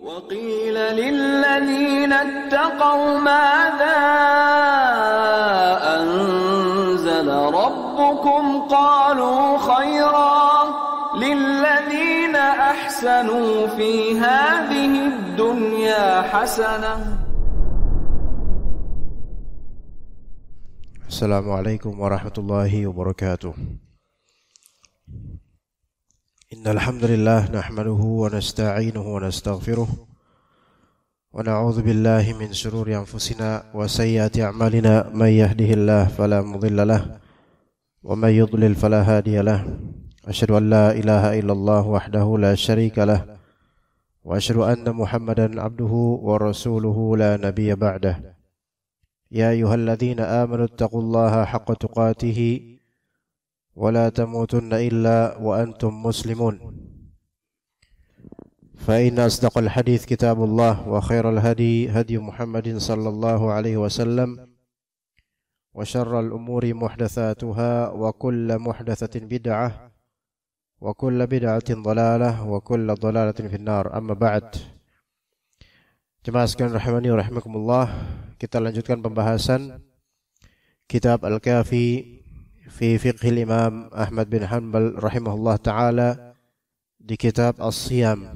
وقيل للذين اتقوا ماذا أنزل ربكم قالوا خيرا للذين أحسنوا في هذه الدنيا حسنة. السلام عليكم ورحمة الله وبركاته. إن الحمد لله نحمده ونستعينه ونستغفره ونعوذ بالله من شرور أنفسنا وسيئات أعمالنا من يهده الله فلا مضل له ومن يضلل فلا هادي له أشهد أن لا إله إلا الله وحده لا شريك له وأشهد أن محمدا عبده ورسوله لا نبي بعده. يا أيها الذين آمنوا اتقوا الله حق تقاته ولا تموتن إلا وأنتم مسلمون. فإن أصدق الحديث كتاب الله وخير الهدي هدي محمد صلى الله عليه وسلم وشر الأمور محدثاتها وكل محدثة بدعة وكل بدعة ضلالة وكل ضلالة في النار. أما بعد. Jemaah sekalian rahimani wa rahimakumullah, kita lanjutkan pembahasan kitab Al-Kafi fi Fiqhil Imam Ahmad bin Hanbal rahimahullah ta'ala di kitab As-Siyam,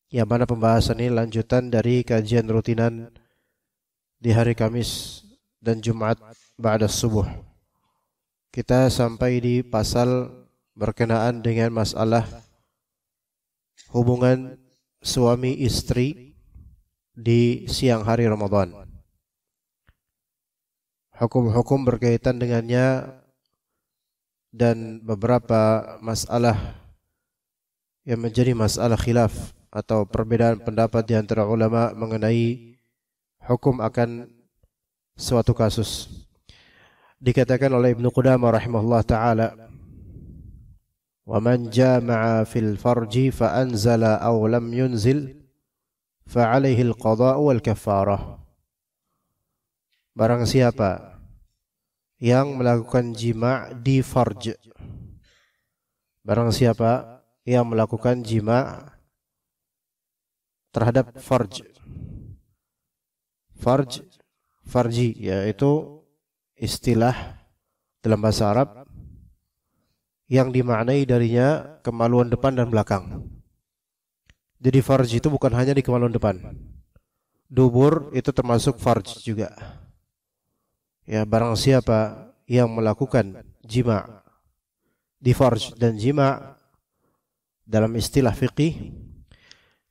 yang mana pembahasan ini lanjutan dari kajian rutinan di hari Kamis dan Jumat ba'da subuh. Kita sampai di pasal berkenaan dengan masalah hubungan suami istri di siang hari Ramadan. Hukum-hukum berkaitan dengannya dan beberapa masalah yang menjadi masalah khilaf atau perbedaan pendapat di antara ulama mengenai hukum akan suatu kasus. Dikatakan oleh Ibnu Qudamah rahimahullah ta'ala, "Wa man jama'a fil farji fa anzala aw lam yunzil fa 'alaihi al-qada'u wal kafarah." Barang siapa yang melakukan jima' di farj, barang siapa yang melakukan jima' terhadap farji, yaitu istilah dalam bahasa Arab yang dimaknai darinya kemaluan depan dan belakang. Jadi farj itu bukan hanya di kemaluan depan, dubur itu termasuk farj juga. Ya, barang siapa yang melakukan jima' di farj, dan jima' dalam istilah fiqih,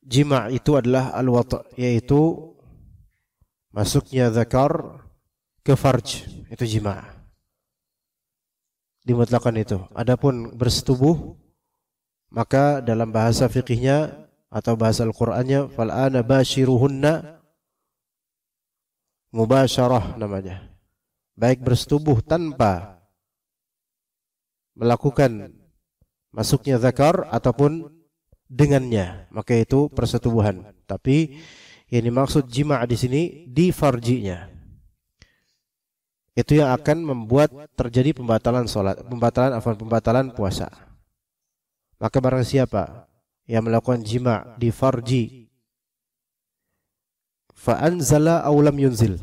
jima' itu adalah al-wat', yaitu masuknya zakar ke farj, itu jima'. Dimutlakan itu. Adapun bersetubuh, maka dalam bahasa fiqihnya atau bahasa Al-Qur'annya, fal'ana bashiruhunna mubasyarah namanya. Baik bersetubuh tanpa melakukan masuknya zakar ataupun dengannya, maka itu persetubuhan. Tapi yang dimaksud jima' di sini di farjinya. Itu yang akan membuat terjadi pembatalan salat, pembatalan puasa. Maka barang siapa yang melakukan jima' di farji, fa anzala aw lam yunzil,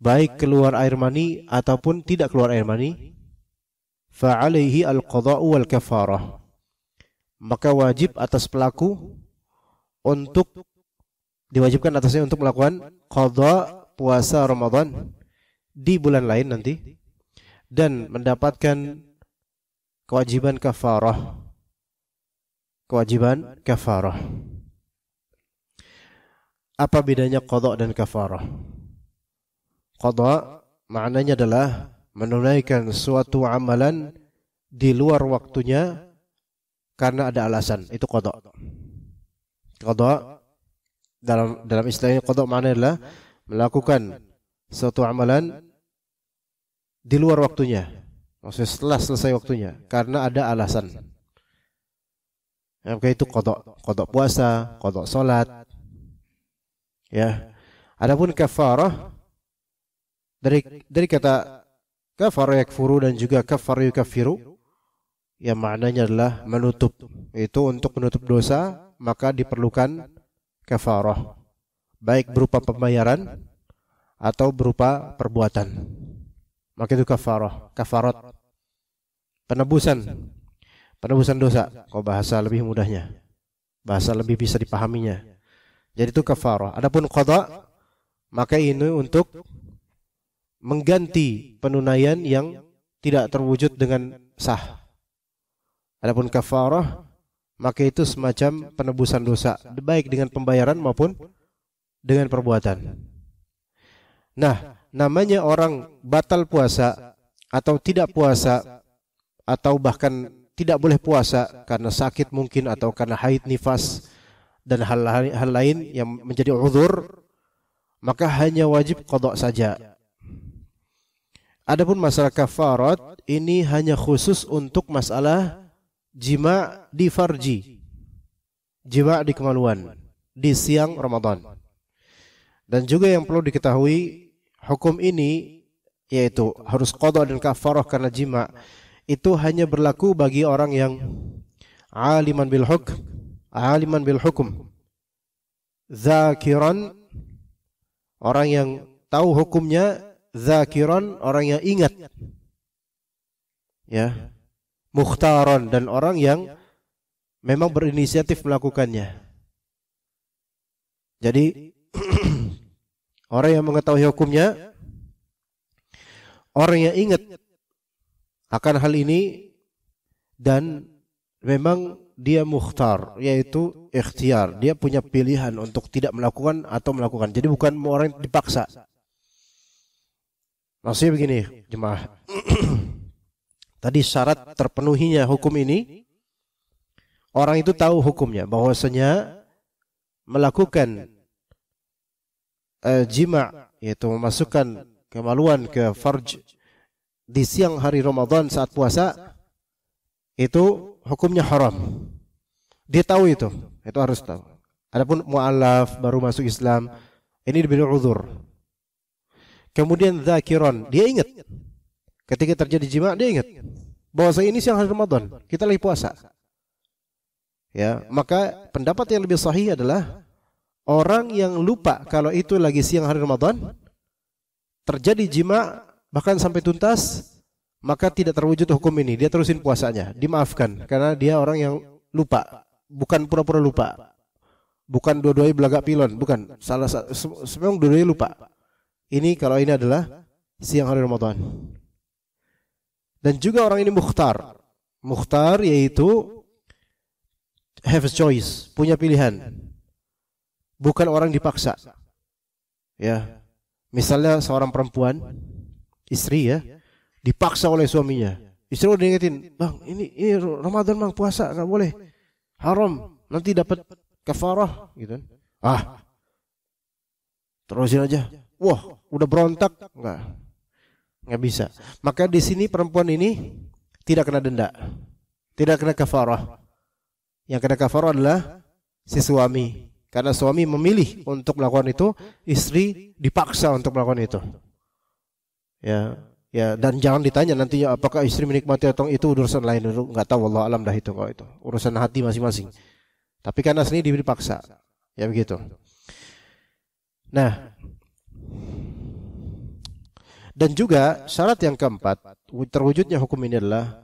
baik keluar air mani ataupun tidak keluar air mani, fa 'alaihi al-qada'u wal kafarah, maka wajib atas pelaku untuk diwajibkan atasnya untuk melakukan qada puasa Ramadan di bulan lain nanti dan mendapatkan kewajiban kafarah. Apa bedanya qada dan kafarah? Qada maknanya adalah menunaikan suatu amalan di luar waktunya karena ada alasan, itu qada. Qada dalam istilahnya, qada maknanya adalah melakukan suatu amalan di luar waktunya, maksudnya setelah selesai waktunya karena ada alasan. Maka itu qada puasa, qada salat. Ya. Adapun kafarah dari kata kafara yakfuru dan juga kafara yukaffiru, yang maknanya adalah menutup. Itu untuk menutup dosa maka diperlukan kafarah, baik berupa pembayaran atau berupa perbuatan. Maka itu kafarat, penebusan dosa. Kalau bahasa lebih mudahnya, bahasa lebih bisa dipahaminya. Jadi itu kafarah. Adapun qada, maka ini untuk mengganti penunaian yang tidak terwujud dengan sah. Adapun kafarah, maka itu semacam penebusan dosa, baik dengan pembayaran maupun dengan perbuatan. Nah, namanya orang batal puasa atau tidak puasa atau bahkan tidak boleh puasa karena sakit mungkin atau karena haid, nifas dan hal lain yang menjadi uzur, maka hanya wajib qada saja. Adapun masalah kafarat ini hanya khusus untuk masalah jima di farji, jima di kemaluan di siang Ramadan. Dan juga yang perlu diketahui, hukum ini yaitu harus qada dan kafarah karena jima itu hanya berlaku bagi orang yang aliman bil hukum, zakiran, orang yang tahu hukumnya, zakiran, orang yang ingat, ya, mukhtaran, dan orang yang memang berinisiatif melakukannya. Jadi orang yang mengetahui hukumnya, orang yang ingat akan hal ini, dan memang dia mukhtar, yaitu ikhtiar, dia punya pilihan untuk tidak melakukan atau melakukan. Jadi bukan orang yang dipaksa. Maksudnya begini, jemaah. Tadi syarat terpenuhinya hukum ini, orang itu tahu hukumnya, bahwasanya melakukan jima, yaitu memasukkan kemaluan ke farj di siang hari Ramadan saat puasa, itu hukumnya haram. Dia tahu itu harus tahu. Adapun mu'allaf baru masuk Islam, ini diberi uzur. Kemudian zakiran, dia ingat ketika terjadi jima, dia ingat bahwa ini siang hari Ramadan, kita lagi puasa. Ya, maka pendapat yang lebih sahih adalah orang yang lupa kalau itu lagi siang hari Ramadan, terjadi jima bahkan sampai tuntas, maka tidak terwujud hukum ini. Dia terusin puasanya, dimaafkan karena dia orang yang lupa, bukan pura-pura lupa, bukan dua-duanya belagak pilon, bukan, salah memang dua-duanya lupa. Ini kalau ini adalah siang hari Ramadan. Dan juga orang ini mukhtar. Mukhtar yaitu have a choice, punya pilihan. Bukan orang dipaksa. Ya. Misalnya seorang perempuan, istri ya, dipaksa oleh suaminya. Istri udah ingetin, "Bang, ini Ramadan, Bang, puasa, enggak boleh. Haram, nanti dapat kafarah," gitu. Terusin aja. Wah, udah berontak, enggak bisa. Maka di sini perempuan ini tidak kena denda, tidak kena kafarah. Yang kena kafarah adalah si suami, karena suami memilih untuk melakukan itu, istri dipaksa untuk melakukan itu. Ya, dan jangan ditanya nantinya apakah istri menikmati atau itu urusan lain, enggak tahu, wallahu alam dah itu, kalau itu urusan hati masing-masing. Tapi karena sini dipaksa, ya begitu. Nah, dan juga syarat yang keempat terwujudnya hukum ini adalah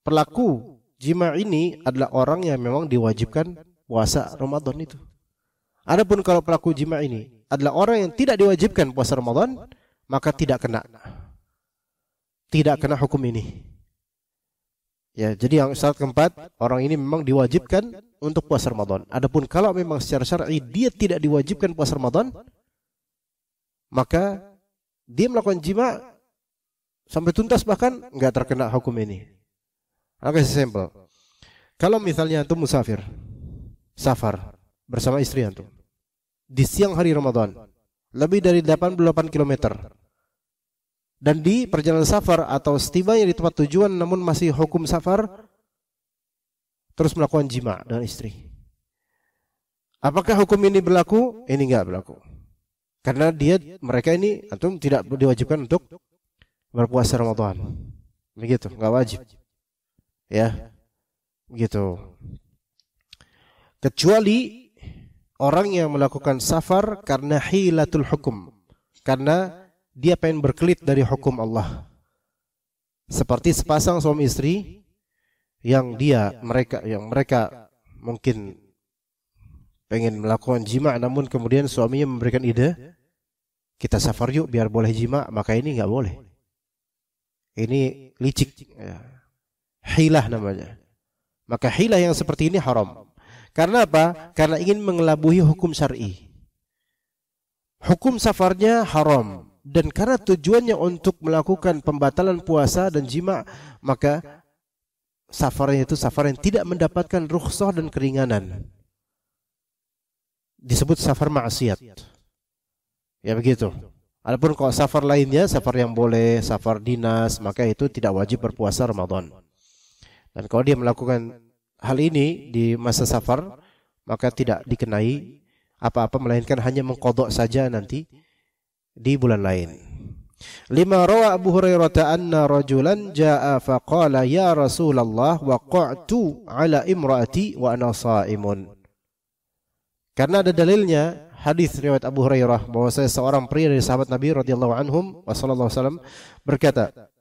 pelaku jima ini adalah orang yang memang diwajibkan puasa Ramadan itu. Adapun kalau pelaku jima ini adalah orang yang tidak diwajibkan puasa Ramadan, maka tidak kena hukum ini. Ya, jadi yang syarat keempat, orang ini memang diwajibkan untuk puasa Ramadan. Adapun kalau memang secara syar'i dia tidak diwajibkan puasa Ramadan, maka dia melakukan jima sampai tuntas bahkan enggak terkena hukum ini. Oke, sampel. Kalau misalnya antum musafir, safar bersama istri antum di siang hari Ramadan, lebih dari 88 km, dan di perjalanan safar atau setibanya di tempat tujuan namun masih hukum safar, terus melakukan jima dengan istri, apakah hukum ini berlaku? Ini enggak berlaku, karena mereka ini antum tidak diwajibkan untuk berpuasa Ramadan, begitu, enggak wajib, ya, begitu. Kecuali orang yang melakukan safar karena hilatul hukum, karena dia pengen berkelit dari hukum Allah. Seperti sepasang suami istri yang mereka mungkin pengen melakukan jima, namun kemudian suaminya memberikan ide, kita safar yuk biar boleh jima, maka ini nggak boleh. Ini licik, ya. Hilah namanya. Maka hilah yang seperti ini haram. Karena apa? Karena ingin mengelabui hukum syar'i. Hukum safarnya haram, dan karena tujuannya untuk melakukan pembatalan puasa dan jima, maka safarnya itu safar yang tidak mendapatkan rukhsah dan keringanan. Disebut safar maksiat. Ya begitu. Adapun kalau safar lainnya, safar yang boleh, safar dinas, maka itu tidak wajib berpuasa Ramadan. Dan kalau dia melakukan hal ini di masa safar, maka tidak dikenai apa-apa, melainkan hanya mengqadha saja nanti di bulan lain. Lima rawa Abu Hurairah anna rajulan jaa faqala ya Rasulullah waqa'tu ala imraati wa ana shaimun. Karena ada dalilnya hadis riwayat Abu Hurairah bahwa seorang pria dari sahabat Nabi radhiyallahu anhum sallallahu alaihi wasallam berkata,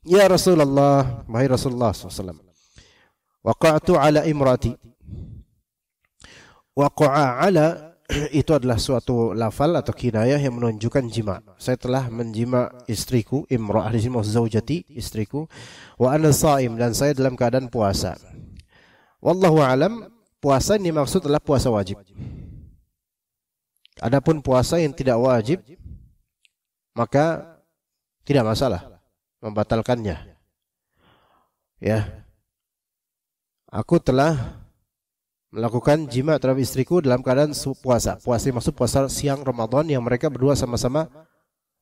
"Ya Rasulullah, wahai Rasulullah sallallahu alaihi wasallam, waqa'tu ala imraati." Waqa'a ala itu adalah suatu lafal atau kinayah yang menunjukkan jima. Saya telah menjima istriku, imra'ah di sini zaujati, istriku, wa ana shaim, dan saya dalam keadaan puasa. Wallahu alam, puasa ini maksud adalah puasa wajib. Adapun puasa yang tidak wajib, maka tidak masalah membatalkannya. Ya. Aku telah melakukan jima terhadap istriku dalam keadaan puasa. Puasa maksud puasa siang Ramadan yang mereka berdua sama-sama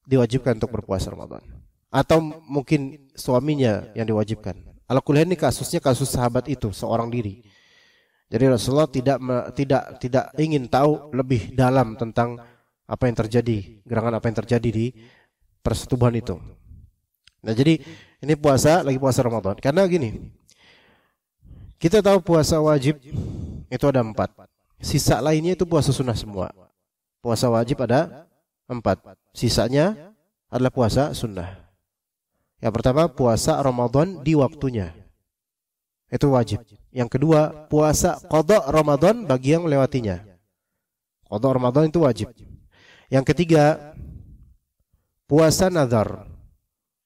diwajibkan untuk berpuasa Ramadan. Atau mungkin suaminya yang diwajibkan. Al-Qulhan ini kasusnya kasus sahabat itu seorang diri. Jadi Rasulullah tidak ingin tahu lebih dalam tentang apa yang terjadi, gerangan apa yang terjadi di persetubuhan itu. Nah, jadi ini puasa, lagi puasa Ramadan. Karena gini, kita tahu puasa wajib itu ada 4. Sisa lainnya itu puasa sunnah semua. Puasa wajib ada 4. Sisanya adalah puasa sunnah. Yang pertama, puasa Ramadan di waktunya. Itu wajib. Yang kedua, puasa qadha Ramadan bagi yang melewatinya. Qadha Ramadan itu wajib. Yang ketiga, puasa nazar.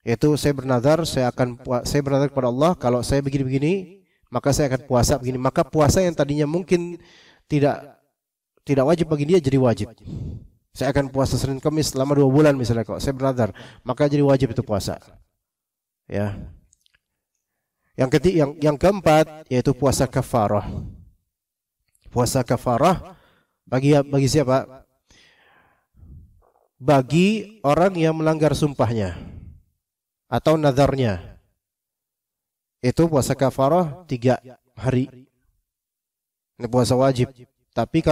Yaitu saya bernazar kepada Allah, kalau saya begini-begini, maka saya akan puasa begini. Maka puasa yang tadinya mungkin tidak wajib bagi dia jadi wajib. Saya akan puasa Senin Kamis selama 2 bulan misalnya, kalau saya bernazar, maka jadi wajib itu puasa. Ya. Yang keempat yaitu puasa kafarah. Puasa kafarah bagi siapa? Bagi orang yang melanggar sumpahnya atau nazarnya. Itu puasa kafarah 3 hari. Ini puasa wajib. Tapi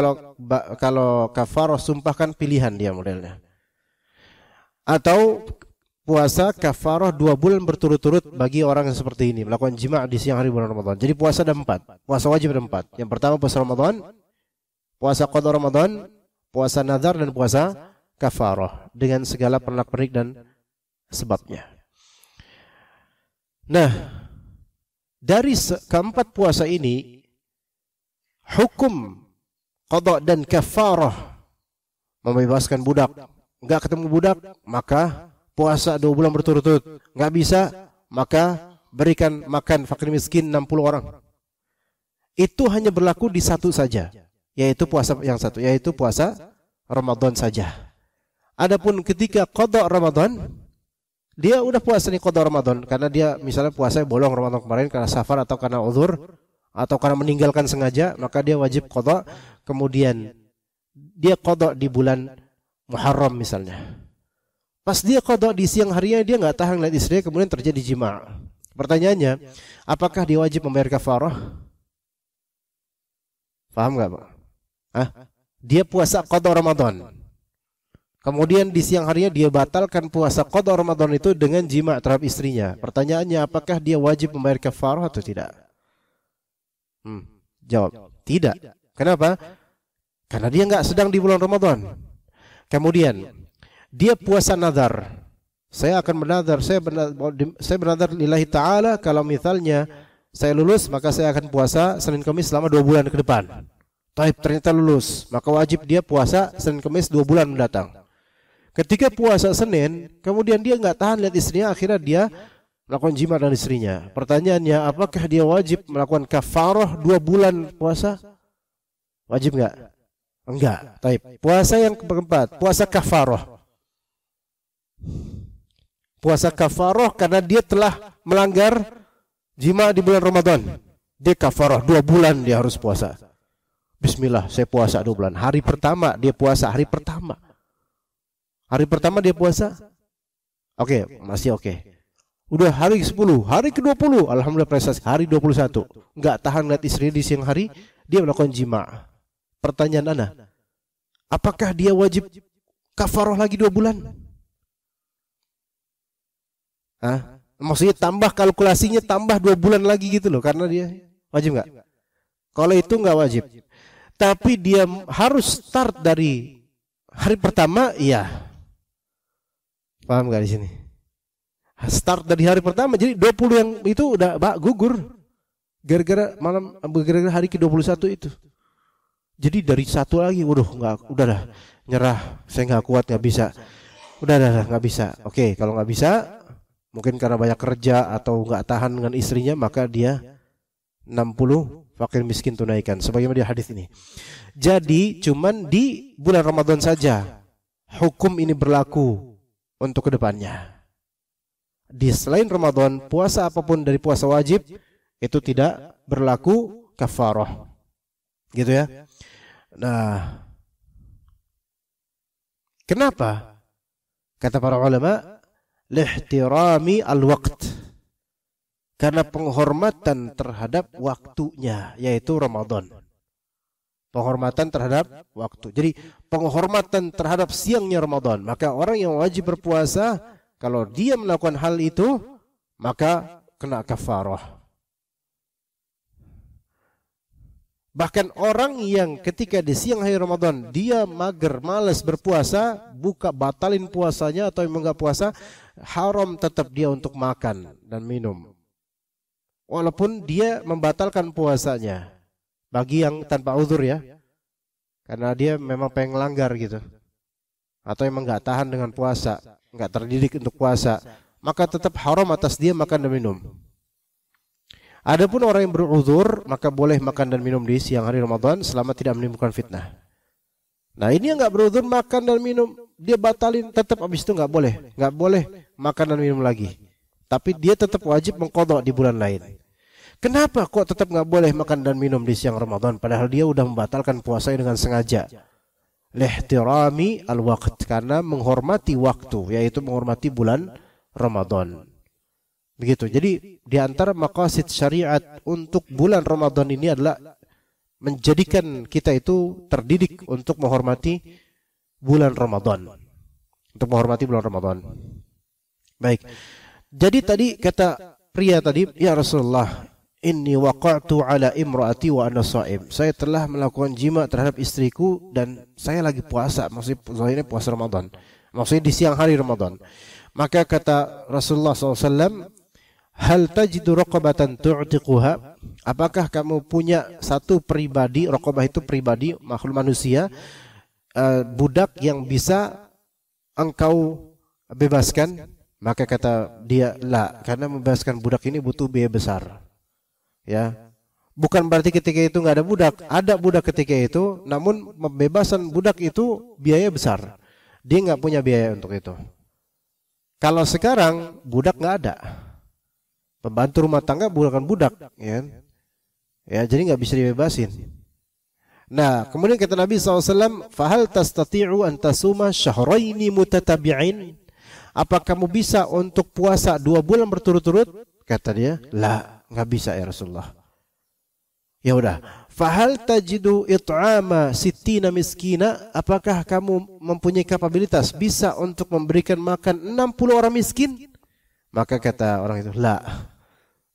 kalau kafarah sumpah kan pilihan dia modelnya. Atau puasa kafarah 2 bulan berturut-turut bagi orang yang seperti ini, melakukan jima' di siang hari bulan Ramadan. Jadi puasa ada 4. Puasa wajib ada 4. Yang pertama puasa Ramadan, puasa qadha Ramadan, puasa nazar, dan puasa kafarah dengan segala pernak-pernik dan sebabnya. Nah, dari keempat puasa ini, hukum qadha dan kafarah membebaskan budak. Enggak ketemu budak, maka puasa 2 bulan berturut-turut. Enggak bisa, maka berikan makan fakir miskin 60 orang. Itu hanya berlaku di satu saja, yaitu puasa yang satu, yaitu puasa Ramadan saja. Adapun ketika qadha Ramadan, dia udah puasa nih qadha Ramadan, karena dia misalnya puasa bolong Ramadan kemarin karena safar atau karena uzur atau karena meninggalkan sengaja, maka dia wajib qadha. Kemudian dia qadha di bulan Muharram misalnya. Pas dia qadha di siang harinya, dia nggak tahan lihat istrinya, kemudian terjadi jima'. Pertanyaannya, apakah dia wajib membayar kafarah? Paham nggak, Pak? Dia puasa qadha Ramadan. Kemudian di siang harinya dia batalkan puasa qadha Ramadan itu dengan jima' terhadap istrinya. Pertanyaannya, apakah dia wajib membayar kafarah atau tidak? Jawab, tidak. Kenapa? karena dia nggak sedang di bulan Ramadan. Kemudian dia puasa nazar. Saya akan bernazar, saya bernazar lillahi ta'ala, kalau misalnya saya lulus maka saya akan puasa Senin Kamis selama 2 bulan ke depan. Taib, ternyata lulus, maka wajib dia puasa Senin Kamis 2 bulan mendatang. Ketika puasa Senin, kemudian dia nggak tahan lihat istrinya, akhirnya dia melakukan jima dengan istrinya. Pertanyaannya, apakah dia wajib melakukan kafarah 2 bulan puasa? Wajib nggak? Enggak. Taib. Puasa yang keempat, puasa kafarah. Puasa kafarah karena dia telah melanggar jima di bulan Ramadan. Dia kafarah 2 bulan dia harus puasa. Bismillah, saya puasa 2 bulan. Hari pertama dia puasa, hari pertama. Hari pertama dia puasa. Oke, masih oke. Udah hari ke-10, hari ke-20, alhamdulillah prestasi. Hari 21, enggak tahan lihat istri di siang hari, dia melakukan jima. Pertanyaan Anda, apakah dia wajib kafarah lagi 2 bulan? Hah? Maksudnya tambah kalkulasinya, tambah 2 bulan lagi gitu loh, karena dia wajib enggak? Kalau itu enggak wajib. Tapi dia harus start dari hari pertama, iya. Paham enggak di sini? Start dari hari pertama, jadi 20 yang itu udah gugur. Gara-gara hari ke-21 itu. Jadi dari 1 lagi, waduh enggak, udah dah, nyerah, saya enggak kuat, enggak bisa. Udah enggak bisa. Oke, kalau enggak bisa, mungkin karena banyak kerja atau enggak tahan dengan istrinya, maka dia 60 fakir miskin tunaikan, sebagaimana di hadis ini. Jadi cuman di bulan Ramadan saja hukum ini berlaku untuk kedepannya. Di selain Ramadan, puasa apapun dari puasa wajib itu tidak berlaku kafarah. Gitu ya. Nah, kenapa? Kata para ulama, lihtirami al-waqt. Karena penghormatan terhadap waktunya, yaitu Ramadan. Penghormatan terhadap waktu. Jadi penghormatan terhadap siangnya Ramadan. Maka orang yang wajib berpuasa, kalau dia melakukan hal itu, maka kena kafarah. Bahkan orang yang ketika di siang hari Ramadan dia mager, malas berpuasa, batalin puasanya atau memang enggak puasa, haram tetap dia untuk makan dan minum. Walaupun dia membatalkan puasanya, bagi yang tanpa uzur ya, karena dia memang pengen langgar gitu, atau memang nggak tahan dengan puasa, nggak terdidik untuk puasa, maka tetap haram atas dia makan dan minum. Adapun orang yang beruzur, maka boleh makan dan minum di siang hari Ramadan selama tidak menimbulkan fitnah. Nah ini yang nggak beruzur makan dan minum, dia batalin, tetap habis itu nggak boleh makan dan minum lagi. Tapi dia tetap wajib mengqadha di bulan lain. Kenapa kok tetap nggak boleh makan dan minum di siang Ramadan? Padahal dia udah membatalkan puasanya dengan sengaja. Lihtirami al-waqt, karena menghormati waktu, yaitu menghormati bulan Ramadan. Begitu. Jadi di antara maqasid syariat untuk bulan Ramadan ini adalah menjadikan kita itu terdidik untuk menghormati bulan Ramadan. Untuk menghormati bulan Ramadan. Baik. Jadi tadi kata pria tadi, ya Rasulullah, inni waqa'tu ala imraati wa ana sha'im. Saya telah melakukan jima terhadap istriku dan saya lagi puasa, maksudnya puasa Ramadan. Maksudnya di siang hari Ramadan. Maka kata Rasulullah SAW, hal tajidu raqabatan tu'tiquha? Apakah kamu punya satu pribadi, raqabah itu pribadi, makhluk manusia, budak yang bisa engkau bebaskan? Maka kata dia, la, karena membebaskan budak ini butuh biaya besar. Ya, bukan berarti ketika itu nggak ada budak ketika itu, namun pembebasan budak itu biaya besar. Dia nggak punya biaya untuk itu. Kalau sekarang budak nggak ada, pembantu rumah tangga bukan budak, ya, jadi nggak bisa dibebasin. Nah, kemudian kata Nabi SAW, fahal tastati'u an tasuma syahraini mutatabi'in? Apa kamu bisa untuk puasa 2 bulan berturut-turut? Kata dia, la, nggak bisa ya Rasulullah. Ya udah, fahal tajidu it'ama sittina miskina? Apakah kamu mempunyai kapabilitas bisa untuk memberikan makan 60 orang miskin? Maka kata orang itu, la,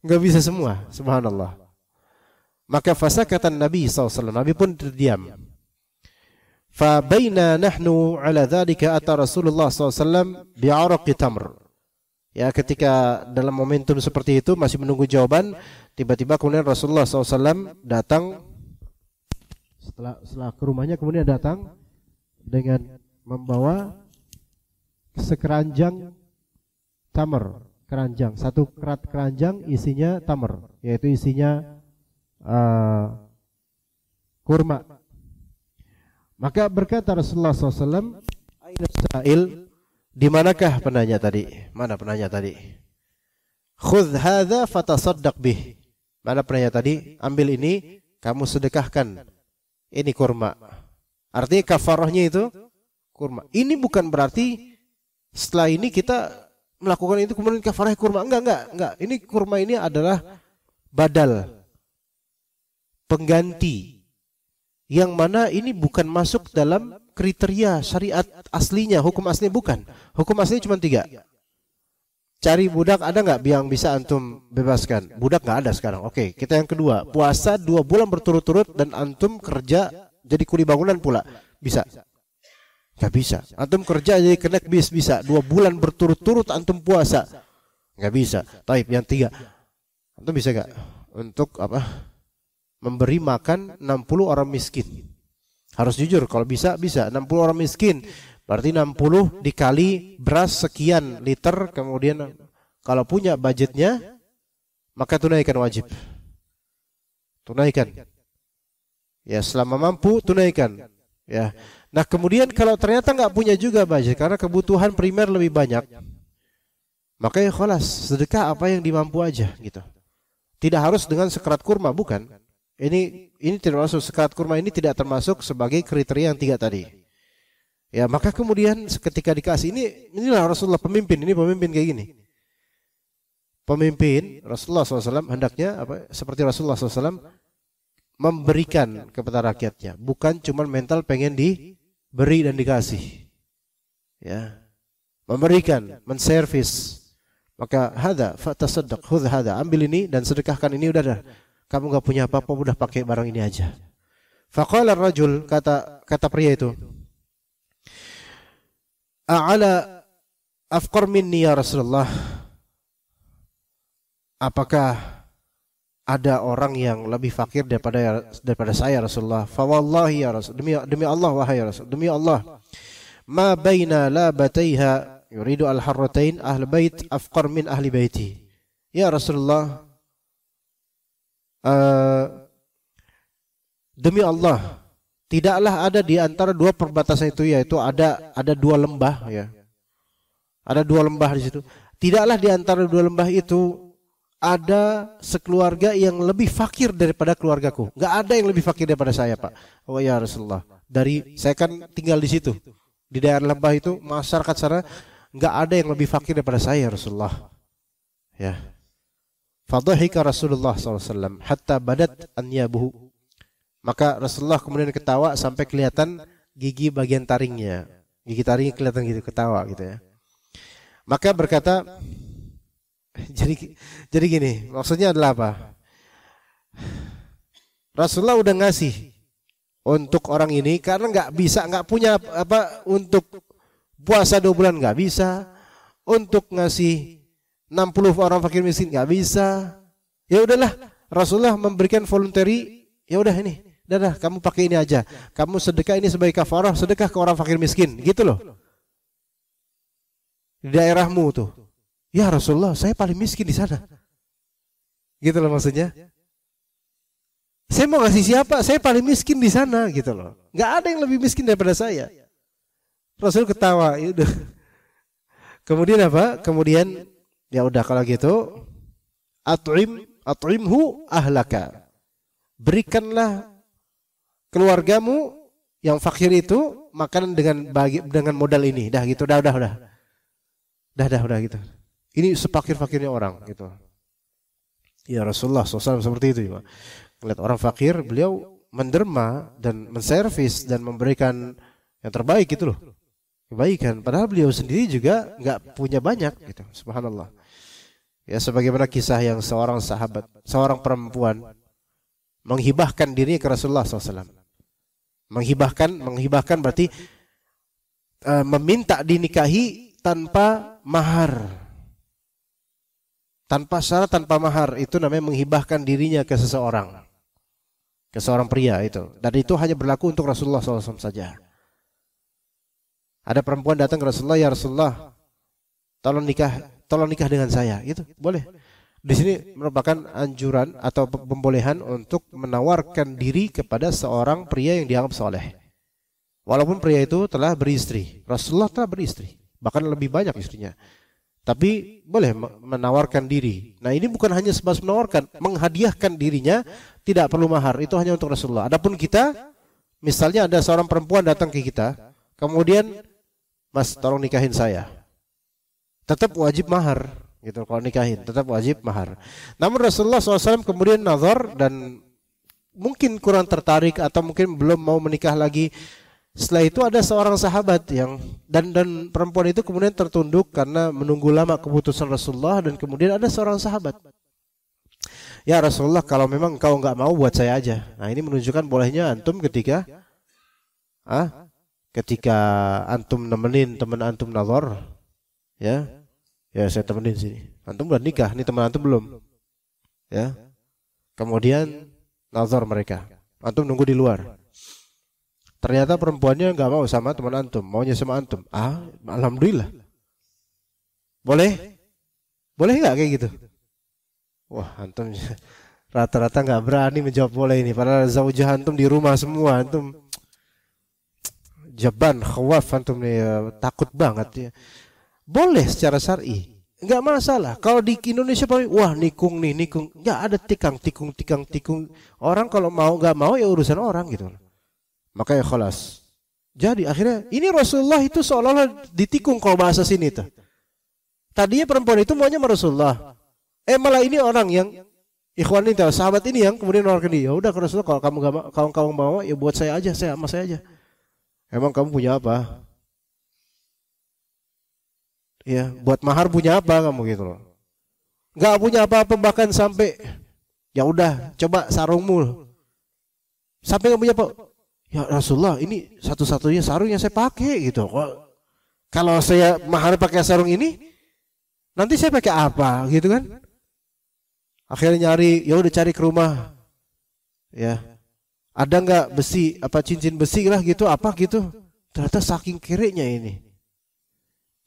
nggak bisa semua. Subhanallah. Maka fasakatan Nabi SAW, Nabi pun terdiam. Fa baina nahnu ala dzalika ata Rasulullah SAW bi'araqi tamr. Ya, ketika dalam momentum seperti itu masih menunggu jawaban, tiba-tiba kemudian Rasulullah SAW datang setelah ke rumahnya, kemudian datang dengan membawa sekeranjang tamr, keranjang, satu keranjang isinya tamr, yaitu isinya kurma. Maka berkata Rasulullah SAW, "Aina sa'il?" Di manakah penanya tadi? Mana penanya tadi? "Khudh hadza fatasaddaq bih." Mana penanya tadi? Ambil ini, kamu sedekahkan. Ini kurma. Artinya kafarahnya itu kurma. Ini bukan berarti setelah ini kita melakukan itu kemudian kafarah kurma. Enggak. Ini kurma ini adalah badal, pengganti, yang mana ini bukan masuk dalam kriteria syariat aslinya, hukum aslinya bukan. Hukum aslinya cuma 3. Cari budak, ada nggak yang bisa antum bebaskan? Budak nggak ada sekarang. Oke, kita yang kedua, puasa 2 bulan berturut-turut dan antum kerja jadi kuli bangunan pula, bisa? Nggak bisa. Antum kerja jadi kenek bis, bisa? 2 bulan berturut-turut antum puasa, nggak bisa. Taib yang 3, antum bisa nggak untuk apa? Memberi makan 60 orang miskin. Harus jujur, kalau bisa 60 orang miskin. Berarti 60 dikali beras sekian liter, kemudian kalau punya budgetnya, maka tunaikan wajib. Tunaikan. Ya, selama mampu tunaikan. Ya. Nah, kemudian kalau ternyata nggak punya juga budget karena kebutuhan primer lebih banyak, maka ya khalas, sedekah apa yang dimampu aja gitu. Tidak harus dengan sekerat kurma, bukan. Ini tidak masuk, sekerat kurma ini tidak termasuk sebagai kriteria yang 3 tadi. Ya, maka kemudian ketika dikasih inilah Rasulullah pemimpin, ini pemimpin kayak gini. Pemimpin Rasulullah SAW hendaknya seperti Rasulullah SAW memberikan kepada rakyatnya, bukan cuma mental pengen diberi dan dikasih. Ya. Memberikan, menservis. Maka hadza fatasaddaq, khudh hadza, ambil ini dan sedekahkan ini, udah dah. Kamu enggak punya apa-apa, udah pakai barang ini aja. Faqala ar-rajul, kata pria itu, "A'ala afqar minni ya Rasulullah?" Apakah ada orang yang lebih fakir daripada saya Rasulullah? Fa wallahi ya Rasul, demi Allah wahai Rasul, demi Allah, ma baina labataiha yuridu al-harratain ahli bait afqar min ahli baiti. Ya Rasulullah, demi Allah, tidaklah ada di antara 2 perbatasan itu, yaitu ada 2 lembah, ya. Ada 2 lembah di situ. Tidaklah di antara 2 lembah itu ada sekeluarga yang lebih fakir daripada keluargaku. Enggak ada yang lebih fakir daripada saya, Pak. Oh ya Rasulullah, saya kan tinggal di situ. Di daerah lembah itu masyarakat sana enggak ada yang lebih fakir daripada saya Rasulullah. Ya. Fadhahika Rasulullah SAW hatta badat anyabuhu. Maka Rasulullah kemudian ketawa sampai kelihatan gigi bagian taringnya. Gigi taringnya kelihatan gitu, ketawa gitu ya. Maka berkata, jadi gini, maksudnya adalah apa? Rasulullah udah ngasih untuk orang ini karena nggak punya apa untuk puasa 2 bulan nggak bisa, untuk ngasih 60 orang fakir miskin nggak bisa. Ya udahlah, Rasulullah memberikan voluntary. Ya udah ini, dah kamu pakai ini aja. Kamu sedekah ini sebagai kafarah, sedekah ke orang fakir miskin, gitu loh. Di daerahmu tuh. Ya Rasulullah, saya paling miskin di sana. Gitu loh maksudnya. Saya mau ngasih siapa? Saya paling miskin di sana, gitu loh. Nggak ada yang lebih miskin daripada saya. Rasul ketawa, ya udah. Kemudian apa? Kemudian ya udah kalau gitu, at'imhu ahlaka. Berikanlah keluargamu yang fakir itu makanan dengan modal ini. Dah gitu, udah gitu. Ini sepakir-fakirnya orang gitu. Ya Rasulullah SAW seperti itu juga. Melihat orang fakir, beliau menderma dan menservis dan memberikan yang terbaik gitu loh. Kebaikan. Padahal beliau sendiri juga nggak punya banyak gitu. Subhanallah. Ya, sebagaimana kisah yang seorang sahabat, seorang perempuan menghibahkan dirinya ke Rasulullah SAW. Menghibahkan berarti meminta dinikahi tanpa mahar. Tanpa syarat, tanpa mahar, itu namanya menghibahkan dirinya ke seseorang. Ke seorang pria itu. Dan itu hanya berlaku untuk Rasulullah SAW saja. Ada perempuan datang ke Rasulullah, ya Rasulullah, tolong nikah dengan saya. Itu boleh. Di sini merupakan anjuran atau pembolehan untuk menawarkan diri kepada seorang pria yang dianggap soleh. Walaupun pria itu telah beristri. Rasulullah telah beristri. Bahkan lebih banyak istrinya. Tapi boleh menawarkan diri. Nah ini bukan hanya sebatas menawarkan, menghadiahkan dirinya, tidak perlu mahar. Itu hanya untuk Rasulullah. Adapun kita, misalnya ada seorang perempuan datang ke kita, kemudian, Mas tolong nikahin saya. Tetap wajib mahar. Gitu, kalau nikahin, tetap wajib mahar. Namun Rasulullah SAW kemudian nazar dan mungkin kurang tertarik atau mungkin belum mau menikah lagi. Setelah itu ada seorang sahabat yang dan perempuan itu kemudian tertunduk karena menunggu lama keputusan Rasulullah, dan kemudian ada seorang sahabat. Ya Rasulullah, kalau memang engkau enggak mau, buat saya aja. Nah ini menunjukkan bolehnya antum ketika antum nemenin teman antum nazar, ya saya temenin sini. Antum udah nikah, nih teman antum belum. Ya. Kemudian nazar mereka. Antum nunggu di luar. Ternyata perempuannya enggak mau sama teman antum, maunya sama antum. Alhamdulillah. Boleh? Boleh enggak kayak gitu? Wah, antum rata-rata enggak berani menjawab boleh ini. Padahal zaujah antum di rumah semua, antum jaban, khawaf antum nih, takut banget ya. Boleh secara syar'i, enggak masalah. Kalau di Indonesia wah nikung. Enggak ada tikung. Orang kalau mau enggak mau ya urusan orang gitu. Makanya khalas. Jadi akhirnya ini Rasulullah itu seolah-olah ditikung kalau bahasa sini tuh. Tadinya perempuan itu maunya sama Rasulullah. Malah ini orang yang ikhwan ini, sahabat ini yang kemudian menawarkan dia. Ya udah ke Rasulullah, kalau kamu enggak mau, kalau kamu mau ya buat saya aja, saya aja. Emang kamu punya apa? Ya, buat mahar punya apa kamu gitu loh. Enggak punya apa-apa, bahkan sampai ya udah coba sarungmu. Sampai enggak punya apa? Ya Rasulullah, ini satu-satunya sarung yang saya pakai gitu. Kalau saya mahar pakai sarung ini, nanti saya pakai apa gitu kan? Akhirnya nyari, ya udah cari ke rumah. Ya. Ada enggak besi, apa cincin besi lah gitu, apa gitu. Ternyata saking kiriknya ini.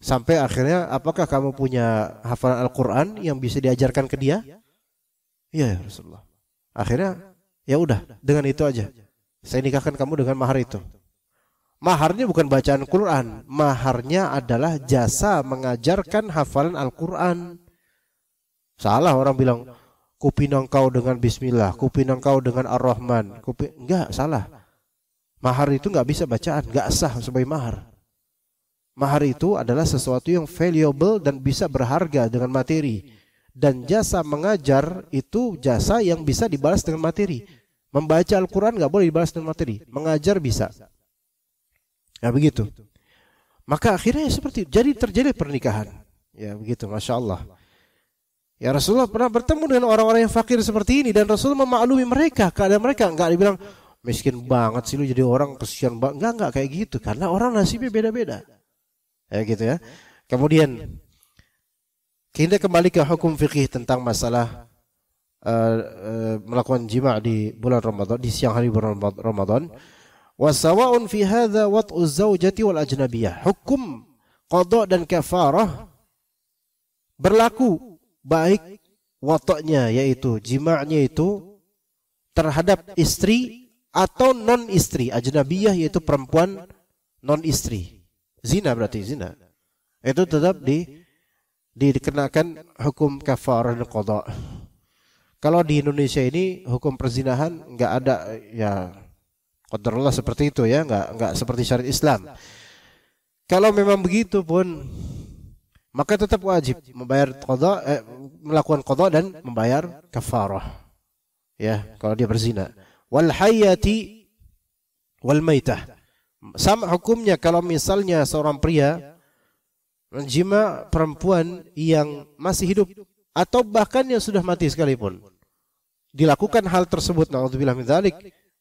Sampai akhirnya, apakah kamu punya hafalan Al-Quran yang bisa diajarkan ke dia? Iya ya Rasulullah. Akhirnya ya udah, dengan itu aja. Saya nikahkan kamu dengan mahar itu. Maharnya bukan bacaan Quran, maharnya adalah jasa mengajarkan hafalan Al-Quran. Salah orang bilang, kupinang kau dengan Bismillah, kupinang kau dengan Ar-Rahman. Enggak, salah. Mahar itu enggak bisa bacaan, enggak sah sebagai mahar. Mahar itu adalah sesuatu yang valuable dan bisa berharga dengan materi. Dan jasa mengajar itu jasa yang bisa dibalas dengan materi. Membaca Al-Quran nggak boleh dibalas dengan materi, mengajar bisa. Ya begitu. Maka akhirnya seperti itu. Jadi terjadi pernikahan. Ya begitu, Masya Allah. Ya Rasulullah pernah bertemu dengan orang-orang yang fakir seperti ini, dan Rasulullah memaklumi mereka, keadaan mereka. Nggak dibilang miskin banget sih lu jadi orang, kesian banget. Nggak kayak gitu, karena orang nasibnya beda-beda. Ya gitu ya. Kemudian kita kembali ke hukum fikih tentang masalah melakukan jima' di bulan Ramadan, di siang hari bulan Ramadan. Wasawa'un fi hadza wat'u zaujati wal ajnabiyah. Hukum qada dan kafarah berlaku baik wat'nya, yaitu jima'nya itu terhadap istri atau non istri. Ajnabiyah yaitu perempuan non istri. Zina berarti zina. Itu tetap dikenakan hukum kafarah dan qada. Kalau di Indonesia ini hukum perzinahan enggak ada, ya qadarullah seperti itu ya, enggak seperti syariat Islam. Kalau memang begitu pun, maka tetap wajib membayar qada, melakukan qada dan membayar kafarah. Ya, kalau dia berzina. Wal hayyati wal maitah. Sama hukumnya kalau misalnya seorang pria menjima perempuan yang masih hidup atau bahkan yang sudah mati sekalipun. Dilakukan hal tersebut, naudzubillah min dzalik,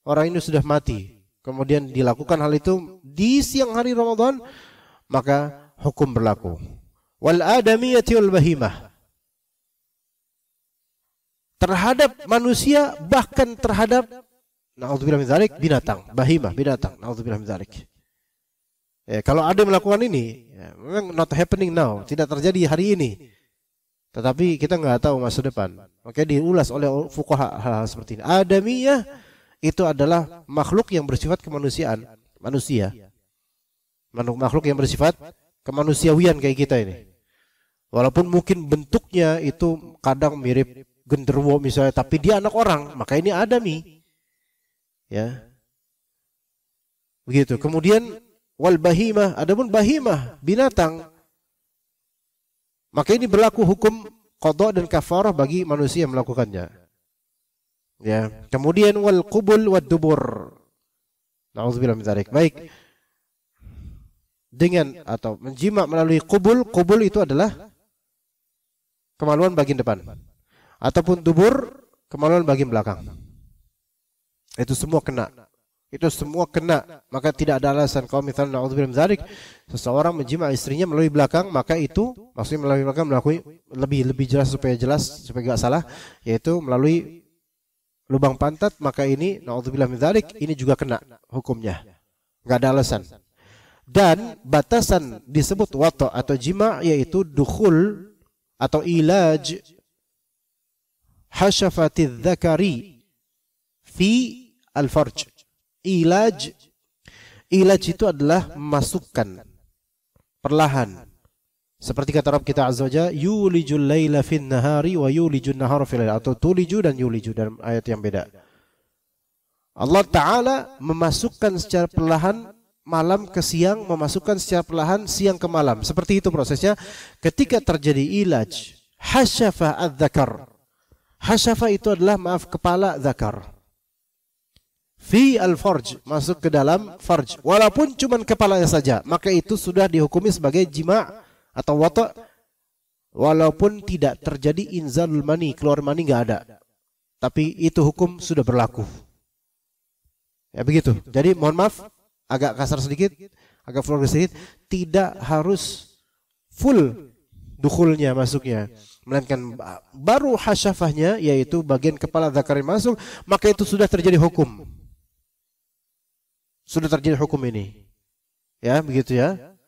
orang ini sudah mati. kemudian dilakukan hal itu di siang hari Ramadan, maka hukum berlaku. Wal adamiyati wal bahimah, terhadap manusia, bahkan terhadap na'udzubillah min dzalik binatang, bahimah, binatang, na'udzubillah min dzalik. Kalau ada melakukan ini, memang not happening now, tidak terjadi hari ini. Tetapi kita nggak tahu masa depan. Maka diulas oleh fuqaha hal-hal seperti ini. Adamiyah itu adalah makhluk yang bersifat kemanusiaan, manusia. Makhluk yang bersifat kemanusiawian kayak kita ini. Walaupun mungkin bentuknya itu kadang mirip genderuwo misalnya, tapi dia anak orang, maka ini adami. Ya. Begitu. Kemudian wal bahimah, adapun bahimah, binatang, maka ini berlaku hukum qadha dan kafarah bagi manusia yang melakukannya. Ya. Kemudian wal qubul wad dubur. Nauzubillah min dzalik. Baik. Dengan atau menjima melalui qubul, qubul itu adalah kemaluan bagian depan. Ataupun dubur, kemaluan bagian belakang. Itu semua kena. Itu semua kena. Maka tidak ada alasan kalau misalnya na'udzubillah min dzalik, seseorang menjima istrinya melalui belakang, maka itu maksudnya melalui belakang melalui lebih jelas supaya enggak salah, yaitu melalui lubang pantat, maka ini na'udzubillah min dzalik, ini juga kena hukumnya. Enggak ada alasan. Dan batasan disebut wata atau jima, yaitu dukhul atau ilaj hasyafatidz dzakari fi al-farj. Ilaj itu adalah memasukkan perlahan. Seperti kata Rabb kita Azza wa Jalla, yulijul laila fin nahari wa yulijun nahara fil lail, atau tuliju dan yuliju dalam ayat yang beda. Allah Ta'ala memasukkan secara perlahan malam ke siang, memasukkan secara perlahan siang ke malam. Seperti itu prosesnya. Ketika terjadi ilaj, hasyafa adz-dzakar. Hasyafa itu adalah kepala zakar. Fi al-farj, masuk ke dalam farj. Walaupun cuma kepalanya saja, maka itu sudah dihukumi sebagai jima' atau wata'. Walaupun tidak terjadi inzalul mani, keluar mani enggak ada. Tapi itu hukum sudah berlaku. Ya begitu. Jadi mohon maaf, agak kasar sedikit, agak vulgar sedikit, tidak harus full dukhulnya masuknya, melainkan baru hasyafahnya, yaitu bagian kepala zakar masuk, maka itu sudah terjadi hukum. Sudah terjadi hukum ini. Ya, begitu ya.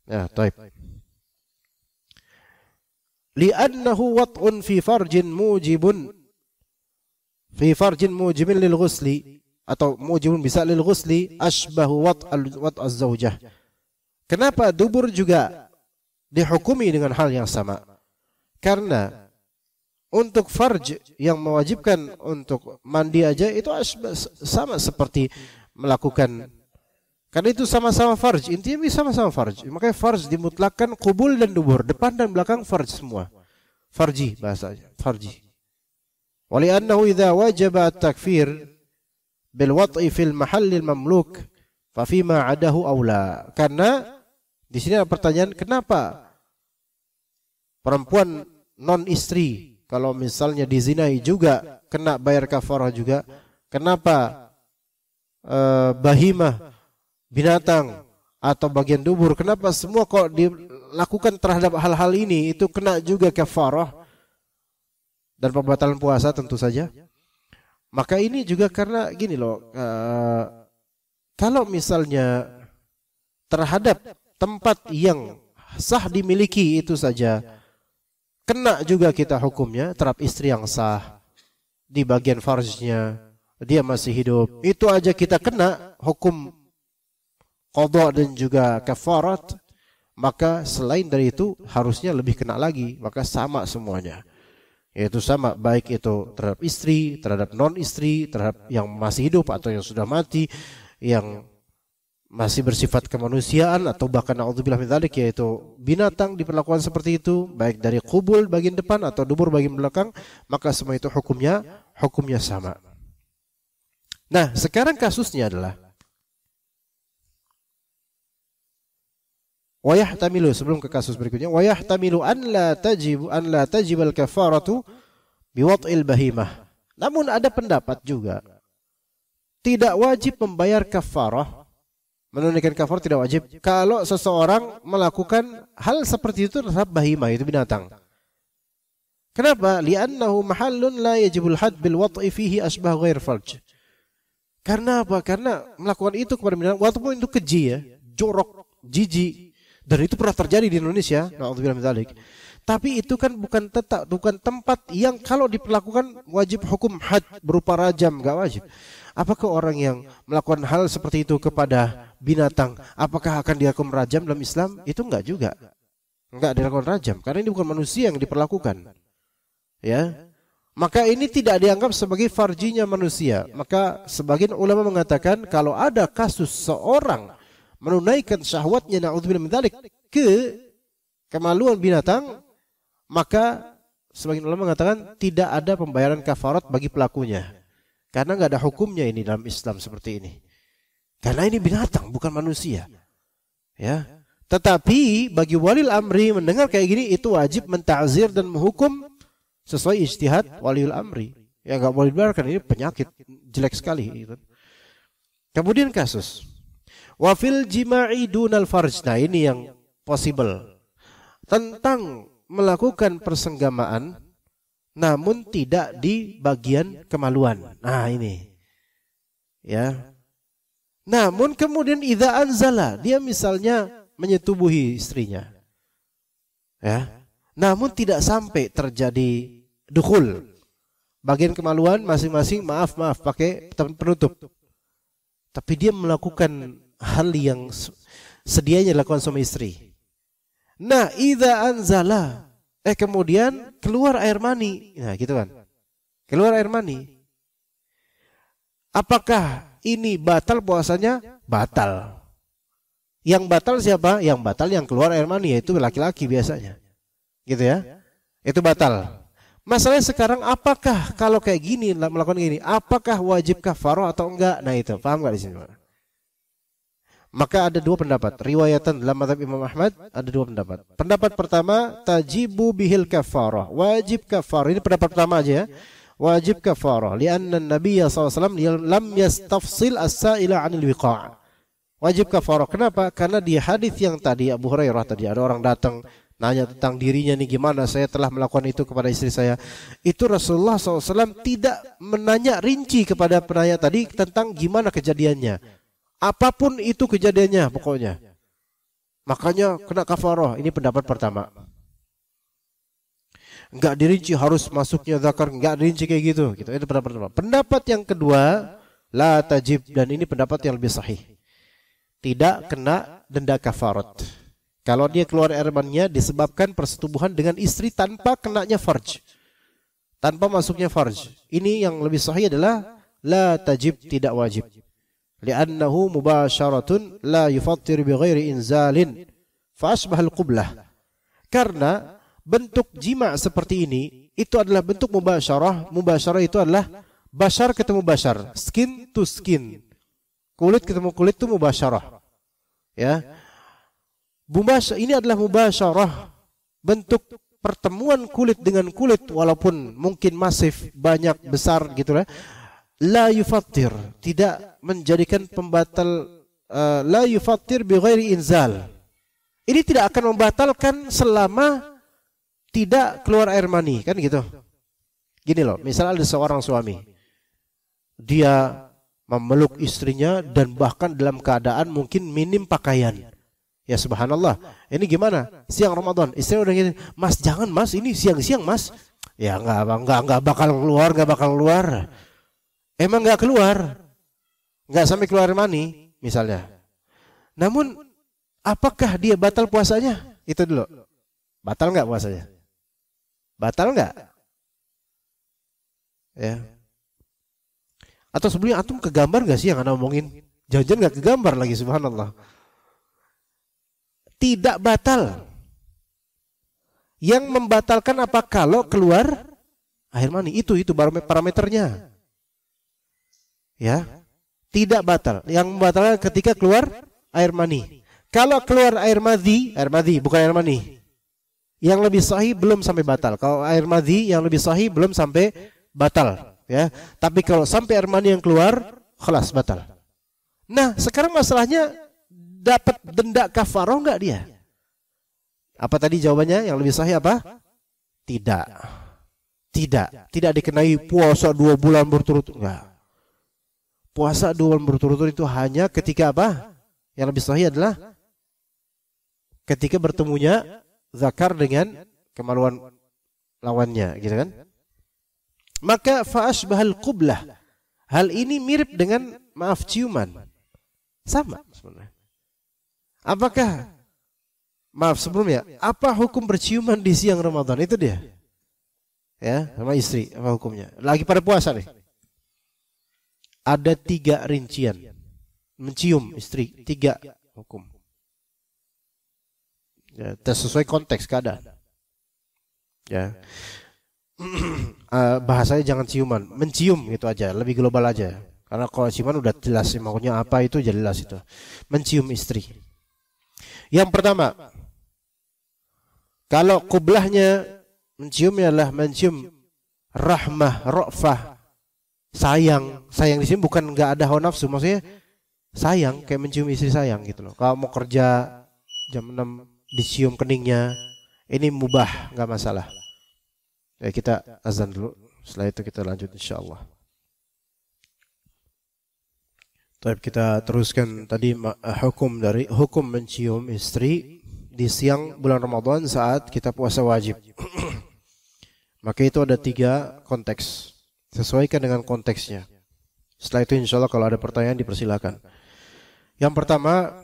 Ya, taib. Li'annahu wat'un fi farjin mujibun lil ghusli, atau mujibun bisa lil ghusli asbahu wat'az zawjah. Kenapa dubur juga dihukumi dengan hal yang sama? Karena untuk farj yang mewajibkan untuk mandi aja itu sama seperti melakukan, karena itu sama-sama farj, intinya sama-sama farj. Makanya farj dimutlakkan qubul dan dubur, depan dan belakang farj semua. Farji bahasanya, farji. Wali'annahu idza wajaba at-takfir bil wat'i fil mahallil mamluk fa fima 'adahu aula. Karena di sini ada pertanyaan, kenapa perempuan non istri kalau misalnya dizinai juga kena bayar kafarah juga? Kenapa bahimah, binatang atau bagian dubur, kenapa semua kok dilakukan terhadap hal-hal ini itu kena juga kafarah dan pembatalan puasa tentu saja? Maka ini juga karena gini loh, kalau misalnya terhadap tempat yang sah dimiliki itu saja kena juga kita hukumnya, terhadap istri yang sah di bagian farjnya dia masih hidup, itu aja kita kena hukum qadha dan juga kafarat, maka selain dari itu harusnya lebih kena lagi. Maka sama semuanya, yaitu sama, baik itu terhadap istri, terhadap non istri, terhadap yang masih hidup atau yang sudah mati, yang masih bersifat kemanusiaan, atau bahkan na'udzubillah min dzalik, yaitu binatang diperlakukan seperti itu, baik dari qubul bagian depan atau dubur bagian belakang, maka semua itu hukumnya sama. Nah, sekarang kasusnya adalah wayahtamilu, sebelum ke kasus berikutnya, wayahtamilu an la tajibal kafaratu biwat'il bahimah. Namun ada pendapat juga tidak wajib membayar kafarah, menunaikan kafarah tidak wajib kalau seseorang melakukan hal seperti itu terhadap bahimah, itu binatang. Kenapa? Li'annahu mahallun la yajibul had bil wat'i fihi asbah ghair farj. Karena apa? Karena melakukan itu kepada binatang walaupun itu keji ya, jorok, jijik, dan itu pernah terjadi di Indonesia, na'udzubillah min dzalik. Tapi itu kan bukan tempat yang kalau diperlakukan wajib hukum had berupa rajam, enggak wajib. Apakah orang yang melakukan hal seperti itu kepada binatang apakah akan dihukum rajam dalam Islam? Itu enggak juga. Enggak dilakukan rajam karena ini bukan manusia yang diperlakukan. Ya. Maka ini tidak dianggap sebagai farjinya manusia. Maka sebagian ulama mengatakan kalau ada kasus seorang menunaikan syahwatnya na'udzubillah min dzalik ke kemaluan binatang, maka sebagian ulama mengatakan tidak ada pembayaran kafarat bagi pelakunya. Karena enggak ada hukumnya ini dalam Islam seperti ini. Karena ini binatang bukan manusia. Ya. Tetapi bagi walil amri mendengar kayak gini itu wajib menta'zir dan menghukum sesuai ijtihad waliul amri. Ya enggak boleh dibiarkan, ini penyakit jelek sekali gitu. Kemudian kasus wa fil jima'i dunal farj. Nah, ini yang possible. Tentang melakukan persenggamaan namun tidak di bagian kemaluan. Nah, ini. Ya. Namun kemudian idza anzala, dia misalnya menyetubuhi istrinya. Ya. Namun tidak sampai terjadi dukhul. Bagian kemaluan masing-masing maaf pakai penutup. Tapi dia melakukan hal yang sedianya dilakukan suami istri. Nah, idza anzala, kemudian keluar air mani. Nah, gitu kan. Keluar air mani. Apakah ini batal puasanya? Batal. Yang batal siapa? Yang batal yang keluar air mani, yaitu laki-laki biasanya. Gitu ya. Itu batal. Masalahnya sekarang apakah kalau kayak gini melakukan gini, apakah wajib kafarah atau enggak? Nah, itu paham enggak di sini? Maka ada dua pendapat. Riwayatan dalam mazhab Imam Ahmad ada dua pendapat. Pendapat pertama, tajibu bihil kafarah. Wajib kafarah. Ini pendapat pertama aja ya. Wajib kafarah. Lianna Nabi SAW lam yastafsil as-sa'ila 'anil wiqa'. Wajib kafarah. Kenapa? Karena di hadis yang tadi Abu Hurairah tadi ada orang datang nanya tentang dirinya nih, gimana saya telah melakukan itu kepada istri saya. Itu Rasulullah SAW tidak menanya rinci kepada penanya tadi tentang gimana kejadiannya. Apapun itu kejadiannya pokoknya. Makanya kena kafarah. Ini pendapat pertama. Enggak dirinci harus masuknya zakar, enggak dirinci kayak gitu. Itu pendapat pertama. Pendapat yang kedua, la tajib, dan ini pendapat yang lebih sahih. Tidak kena denda kafarat. Kalau dia keluar air maninya disebabkan persetubuhan dengan istri tanpa kenanya farj. Tanpa masuknya farj. Ini yang lebih sahih adalah la tajib, tidak wajib. Li'annahu mubasyaratun la yufattir bi ghairi inzalin fa asbahal qublah. Karena bentuk jima seperti ini itu adalah bentuk mubasyarah. Mubasyarah itu adalah bashar ketemu bashar, skin to skin. Kulit ketemu kulit itu mubasyarah. Ya. Ini adalah mubasyarah, bentuk pertemuan kulit dengan kulit walaupun mungkin masif, banyak, besar gitu lah. La yufattir, tidak menjadikan pembatal, la yufattir bi ghairi inzal. Ini tidak akan membatalkan selama tidak keluar air mani, kan gitu. Gini loh, misalnya ada seorang suami, dia memeluk istrinya dan bahkan dalam keadaan mungkin minim pakaian. Ya subhanallah, ini gimana? Siang Ramadan, istri udah gini, Mas jangan Mas, ini siang-siang Mas. Ya enggak bakal keluar. Emang enggak keluar. Enggak sampai keluar mani misalnya. Namun apakah dia batal puasanya? Itu dulu. Batal enggak puasanya? Batal enggak? Ya. Atau sebelumnya antum kegambar enggak sih yang Anda omongin? Jangan-jangan enggak kegambar lagi, subhanallah. Tidak batal. Yang membatalkan apa? Kalau keluar air mani, itu parameternya. Ya. Tidak batal. Yang membatalkan ketika keluar air mani. Kalau keluar air madhi bukan air mani. Yang lebih sahih belum sampai batal. Kalau air madhi yang lebih sahih belum sampai batal, ya. Tapi kalau sampai air mani yang keluar, Khalas batal. Nah, sekarang masalahnya dapat denda kafaroh enggak dia? Apa tadi jawabannya yang lebih sahih apa? Tidak. Tidak dikenai puasa 2 bulan berturut-turut, enggak. Puasa 2 bulan berturut-turut itu hanya ketika apa? Yang lebih sahih adalah ketika bertemunya zakar dengan kemaluan lawannya, gitu kan? Maka fa'ashbahal qublah. Hal ini mirip dengan maaf ciuman. Sama sebenarnya. Apakah maaf sebelumnya, apa hukum berciuman di siang Ramadan? Itu dia. Ya, sama istri, apa hukumnya? Lagi pada puasa nih. Ada 3 rincian. Mencium istri, 3 hukum. Ya, sesuai konteks keadaan. Ya. Bahasanya jangan ciuman, mencium gitu aja, lebih global aja. Karena kalau ciuman udah jelas maunya apa itu jelas itu. Mencium istri. Yang pertama, kalau kublahnya menciumnya adalah mencium rahmah, ra'fah, sayang. Sayang di sini bukan enggak ada hawa nafsu, maksudnya sayang kayak mencium istri sayang gitu loh. Kalau mau kerja jam 6 dicium keningnya, ini mubah, enggak masalah. Ya, kita azan dulu, setelah itu kita lanjut insyaallah. Baik, kita teruskan tadi hukum mencium istri di siang bulan Ramadan saat kita puasa wajib. Maka itu ada 3 konteks. Sesuaikan dengan konteksnya. Setelah itu insyaallah kalau ada pertanyaan dipersilakan. Yang pertama,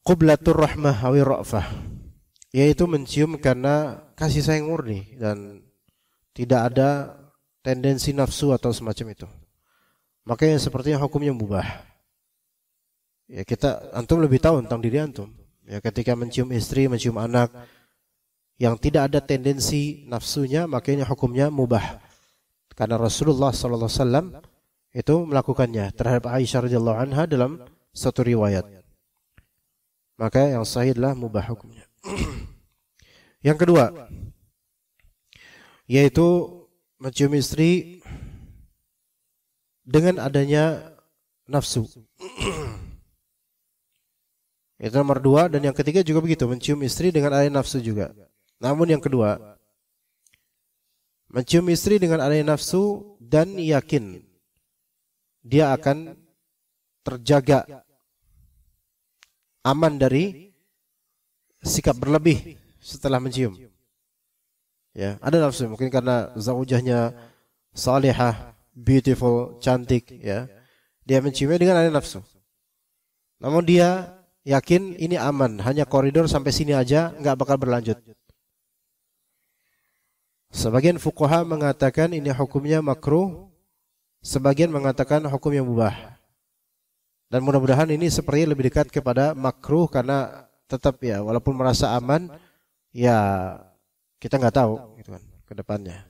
qublatur rahmah awi ra'fah, yaitu mencium karena kasih sayang murni dan tidak ada tendensi nafsu atau semacam itu. Makanya sepertinya hukumnya mubah. Ya, antum lebih tahu tentang diri antum. Ya, ketika mencium istri, mencium anak yang tidak ada tendensi nafsunya, makanya hukumnya mubah. Karena Rasulullah sallallahu alaihi wasallam itu melakukannya terhadap Aisyah radhiyallahu anha dalam satu riwayat. Maka yang sahih adalah mubah hukumnya. Yang kedua, yaitu mencium istri dengan adanya nafsu. Itu nomor 2, dan yang ketiga juga begitu, mencium istri dengan adanya nafsu juga. Namun yang kedua, mencium istri dengan adanya nafsu dan yakin dia akan terjaga aman dari sikap berlebih setelah mencium. Ya, ada nafsu mungkin karena zaujahnya salihah, beautiful, cantik, ya. Dia menciumnya dengan ada nafsu. Namun dia yakin ini aman, hanya koridor sampai sini aja, enggak bakal berlanjut. Sebagian fuqaha mengatakan ini hukumnya makruh, sebagian mengatakan hukumnya mubah. Dan mudah-mudahan ini sepertinya lebih dekat kepada makruh karena tetap ya walaupun merasa aman, ya kita nggak tahu gitu kan ke depannya.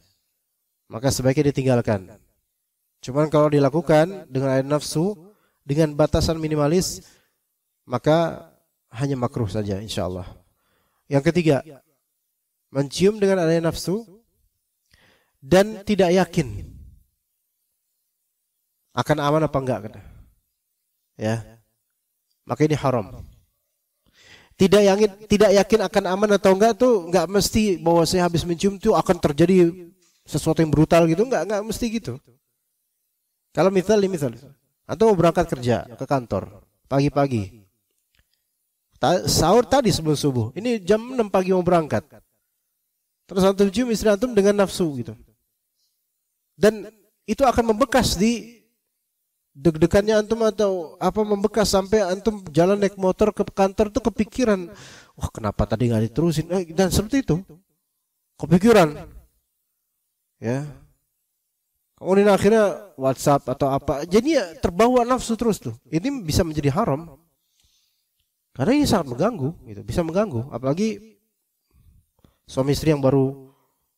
Maka sebaiknya ditinggalkan. Cuman kalau dilakukan dengan air nafsu, dengan batasan minimalis, maka hanya makruh saja insyaallah. Yang ketiga, mencium dengan adanya nafsu dan tidak yakin akan aman apa enggak, ya, maka ini haram. Tidak yakin akan aman atau enggak tuh enggak mesti bahwa saya habis mencium tuh akan terjadi sesuatu yang brutal gitu, enggak mesti gitu. Kalau misal atau berangkat kerja ke kantor pagi-pagi, sahur tadi sebelum subuh, ini jam 6 pagi mau berangkat, terus antum cium istri antum dengan nafsu gitu, dan itu akan membekas di deg-degannya antum atau apa, membekas sampai antum jalan naik motor ke kantor tuh kepikiran, wah kenapa tadi nggak diterusin, dan seperti itu kepikiran, ya. Kemudian akhirnya WhatsApp atau apa, jadi ya terbawa nafsu terus tuh. Ini bisa menjadi haram karena ini sangat mengganggu, gitu. Bisa mengganggu, apalagi suami istri yang baru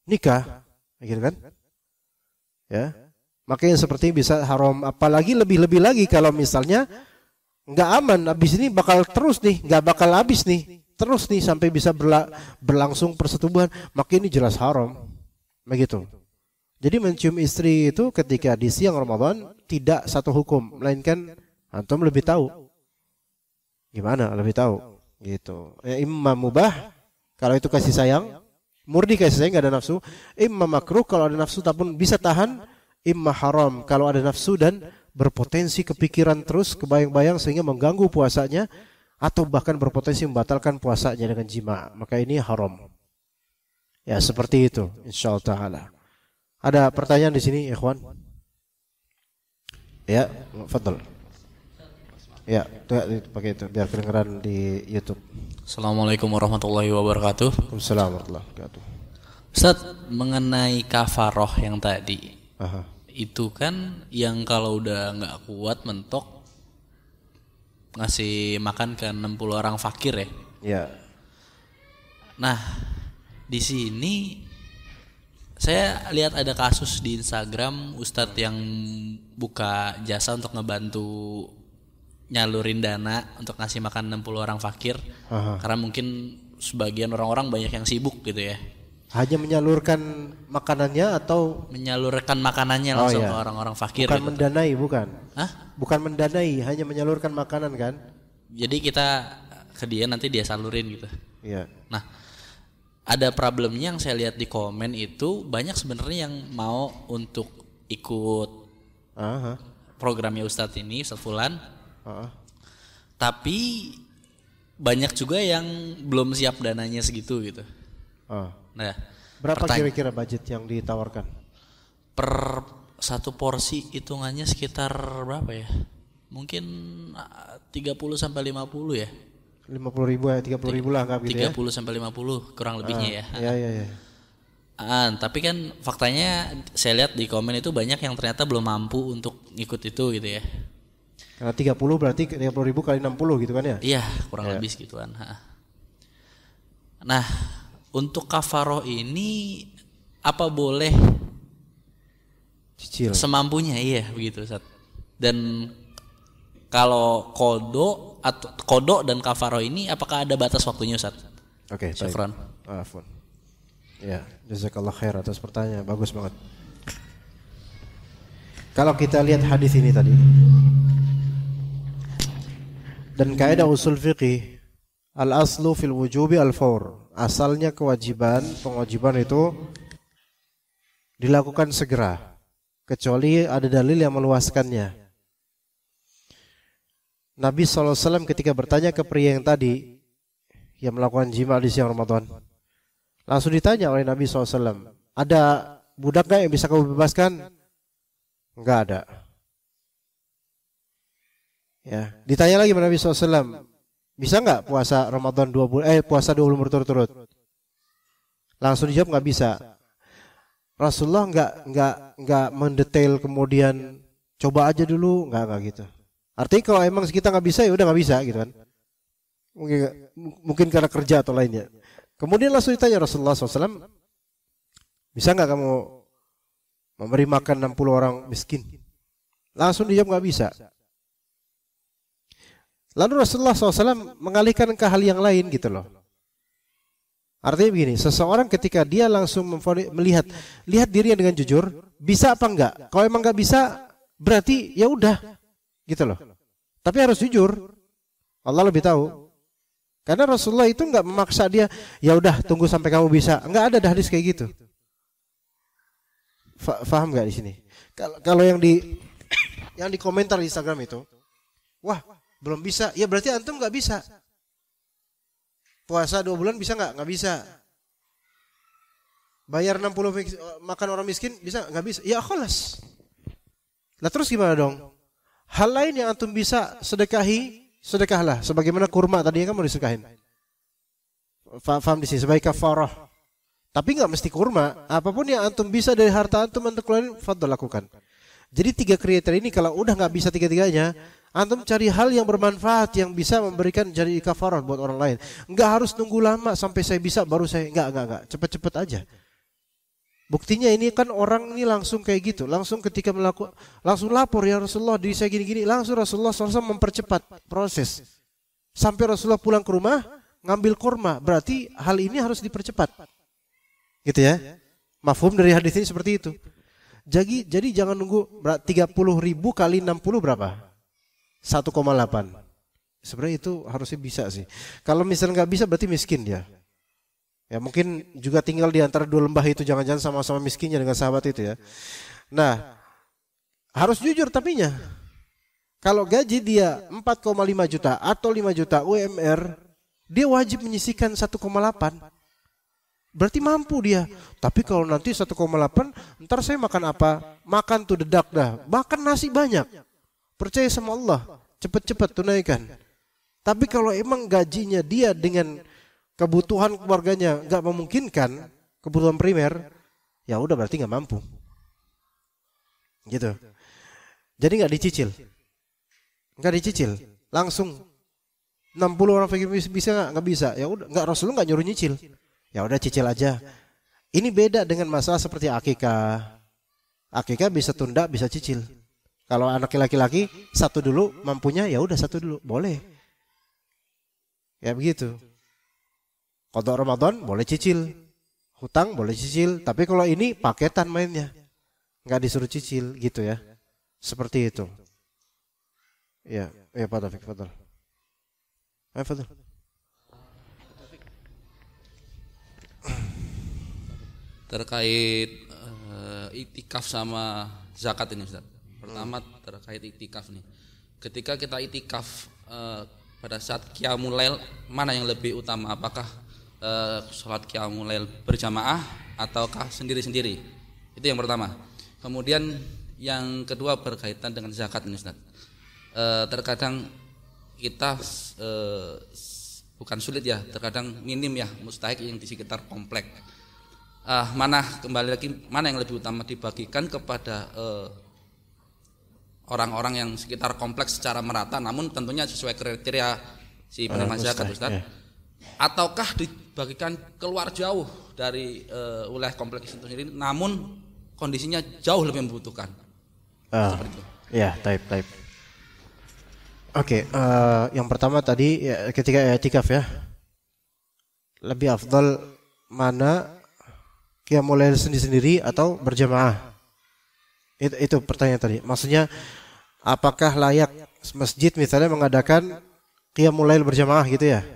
nikah, gitu kan, ya. Makanya seperti bisa haram, apalagi lebih-lebih lagi kalau misalnya nggak aman, habis ini bakal terus nih, nggak bakal habis nih, terus nih sampai bisa berlangsung persetubuhan, maka ini jelas haram, begitu. Jadi mencium istri itu ketika di siang Ramadan tidak satu hukum, melainkan antum lebih tahu. Gimana? Lebih tahu gitu. Ya, imma mubah kalau itu kasih sayang, murni kasih sayang enggak ada nafsu, imma makruh kalau ada nafsu tapi bisa tahan, imma haram kalau ada nafsu dan berpotensi kepikiran terus, kebayang-bayang sehingga mengganggu puasanya atau bahkan berpotensi membatalkan puasanya dengan jima, maka ini haram. Ya, seperti itu insyaallah taala. Ada pertanyaan di sini, ikhwan? Ya, fadhal. Ya, pakai itu biar kedengaran di YouTube. Assalamualaikum warahmatullahi wabarakatuh. Waalaikumsalam warahmatullahi wabarakatuh. Ustaz, mengenai kafaroh yang tadi, Aha. itu kan yang kalau udah nggak kuat mentok ngasih makan ke 60 orang fakir ya. Ya. Nah, di sini saya lihat ada kasus di Instagram Ustadz yang buka jasa untuk ngebantu nyalurin dana untuk ngasih makan 60 orang fakir. Aha. Karena mungkin sebagian orang-orang banyak yang sibuk gitu ya. Hanya menyalurkan makanannya atau Menyalurkan makanannya langsung iya. ke orang-orang fakir. Bukan gitu. mendanai, bukan? Hah? Bukan mendanai, hanya menyalurkan makanan kan? Jadi kita ke dia nanti dia salurin gitu. Iya. Nah, ada problemnya yang saya lihat di komen itu banyak sebenarnya yang mau untuk ikut Aha. programnya Ustadz ini, Ustadz Fulan. Aha. Tapi banyak juga yang belum siap dananya segitu gitu. Ah. Nah, Berapa kira-kira budget yang ditawarkan? per satu porsi hitungannya sekitar berapa ya? Mungkin 30 sampai 50 ya. 50.000 ya, 30.000 lah anggap gitu 30 ya. sampai 50 kurang lebihnya ya. Iya. Tapi kan faktanya saya lihat di komen itu banyak yang ternyata belum mampu untuk ikut itu gitu ya. Karena 30 berarti 30.000 kali 60 gitu kan ya? Iya, kurang lebih segituan. Nah, untuk kafaroh ini apa boleh Cicil. semampunya? Iya, begitu Ustaz. Dan kalau kodok dan kafaroh ini apakah ada batas waktunya Ustaz? Oke, Syafran. Afwan. Ya, jazakallah khair atas pertanyaan, bagus banget. Kalau kita lihat hadis ini tadi dan kaidah usul fiqih, al-aslu fil wujubi al-fawr. Asalnya pengajiban itu dilakukan segera kecuali ada dalil yang meluaskannya. Nabi SAW ketika bertanya ke pria yang tadi yang melakukan jima di siang Ramadan, langsung ditanya oleh Nabi SAW, ada budak gak yang bisa kamu bebaskan? Enggak ada. Ya, ditanya lagi Nabi SAW, bisa nggak puasa Ramadan 2 bulan, puasa 2 bulan berturut-turut? Langsung dijawab nggak bisa. Rasulullah nggak mendetail kemudian coba aja dulu, nggak gitu. Artinya kalau emang kita nggak bisa ya udah nggak bisa gitu kan? Mungkin karena kerja atau lainnya. Kemudian langsung ditanya Rasulullah SAW, bisa nggak kamu memberi makan 60 orang miskin? Langsung dijawab nggak bisa. Lalu Rasulullah SAW mengalihkan ke hal yang lain gitu loh. Artinya begini, seseorang ketika dia langsung lihat dirinya dengan jujur, bisa apa enggak? Kalau emang enggak bisa, berarti ya udah gitu loh. Tapi harus jujur. Allah lebih tahu. Karena Rasulullah itu enggak memaksa dia, ya udah tunggu sampai kamu bisa. Enggak ada hadis kayak gitu. Faham enggak di sini? Kalau yang di komentar di Instagram itu, wah, belum bisa, ya berarti antum nggak bisa. Puasa 2 bulan bisa nggak? Nggak bisa. Bayar 60 makan orang miskin bisa? Nggak bisa. Ya khalas. Lah terus gimana dong? Hal lain yang antum bisa sedekahi, sedekahlah. Sebagaimana kurma tadi yang kamu disedekahin. Faham di sini sebagai kafarah. Tapi nggak mesti kurma. Apapun yang antum bisa dari harta antum untuk keluarin, fadhol lakukan. Jadi 3 kriteria ini kalau udah nggak bisa 3-tiganya, antum cari hal yang bermanfaat yang bisa memberikan jadi kafarah buat orang lain. Enggak harus nunggu lama sampai saya bisa baru saya enggak. Cepet-cepet aja. Buktinya ini kan orang ini langsung kayak gitu, langsung ketika langsung lapor, ya Rasulullah diri saya gini-gini, langsung Rasulullah SAW mempercepat proses. Sampai Rasulullah pulang ke rumah ngambil kurma, berarti hal ini harus dipercepat. Gitu ya. Mafhum dari hadis ini seperti itu. Jadi jangan nunggu 30.000 kali 60 berapa? 1,8. Sebenarnya itu harusnya bisa sih. Kalau misalnya nggak bisa berarti miskin dia. Ya mungkin juga tinggal di antara dua lembah itu, jangan-jangan sama-sama miskinnya dengan sahabat itu ya. Nah, harus jujur tapinya. Kalau gaji dia 4,5 juta atau 5 juta UMR, dia wajib menyisihkan 1,8. Berarti mampu dia. Tapi kalau nanti 1,8, ntar saya makan apa? Makan tuh dedak dah. Makan nasi banyak. Percaya sama Allah, cepat-cepat tunaikan. Tapi kalau emang gajinya dia dengan kebutuhan keluarganya nggak memungkinkan, kebutuhan primer, ya udah berarti nggak mampu. Gitu. Jadi nggak dicicil. Nggak dicicil. Langsung 60 orang fakir bisa nggak bisa. Ya udah, nggak, Rasulullah nggak nyuruh nyicil. Ya udah cicil aja. Ini beda dengan masalah seperti akikah. Akikah bisa tunda, bisa cicil. Kalau anak laki-laki satu dulu mampunya, ya udah satu dulu, boleh. Ya begitu. Qada Ramadan boleh cicil. Hutang boleh cicil, tapi kalau ini paketan mainnya. Enggak disuruh cicil gitu ya. Seperti itu. Ya, Pak Taufik, fadhal. Fadhal. Terkait iktikaf sama zakat ini Ustaz. Pertama terkait iktikaf nih. Ketika kita iktikaf pada saat qiyamul lail, mana yang lebih utama? Apakah sholat qiyamul lail berjamaah ataukah sendiri-sendiri? Itu yang pertama. Kemudian yang kedua berkaitan dengan zakat ini Ustaz. Terkadang kita bukan sulit ya, terkadang minim ya mustahik yang di sekitar komplek. Mana yang lebih utama dibagikan kepada orang-orang yang sekitar kompleks secara merata, namun tentunya sesuai kriteria si penerima zakat Ustaz. Ataukah dibagikan keluar jauh dari wilayah kompleks itu sendiri, namun kondisinya jauh lebih membutuhkan. Seperti itu. Ya, taib. Oke, yang pertama tadi ya, ketika i'tikaf ya, lebih afdal mana qiyamul lail sendiri atau berjamaah? Itu pertanyaan tadi. Maksudnya apakah layak masjid misalnya mengadakan qiyamul lail berjamaah gitu ya?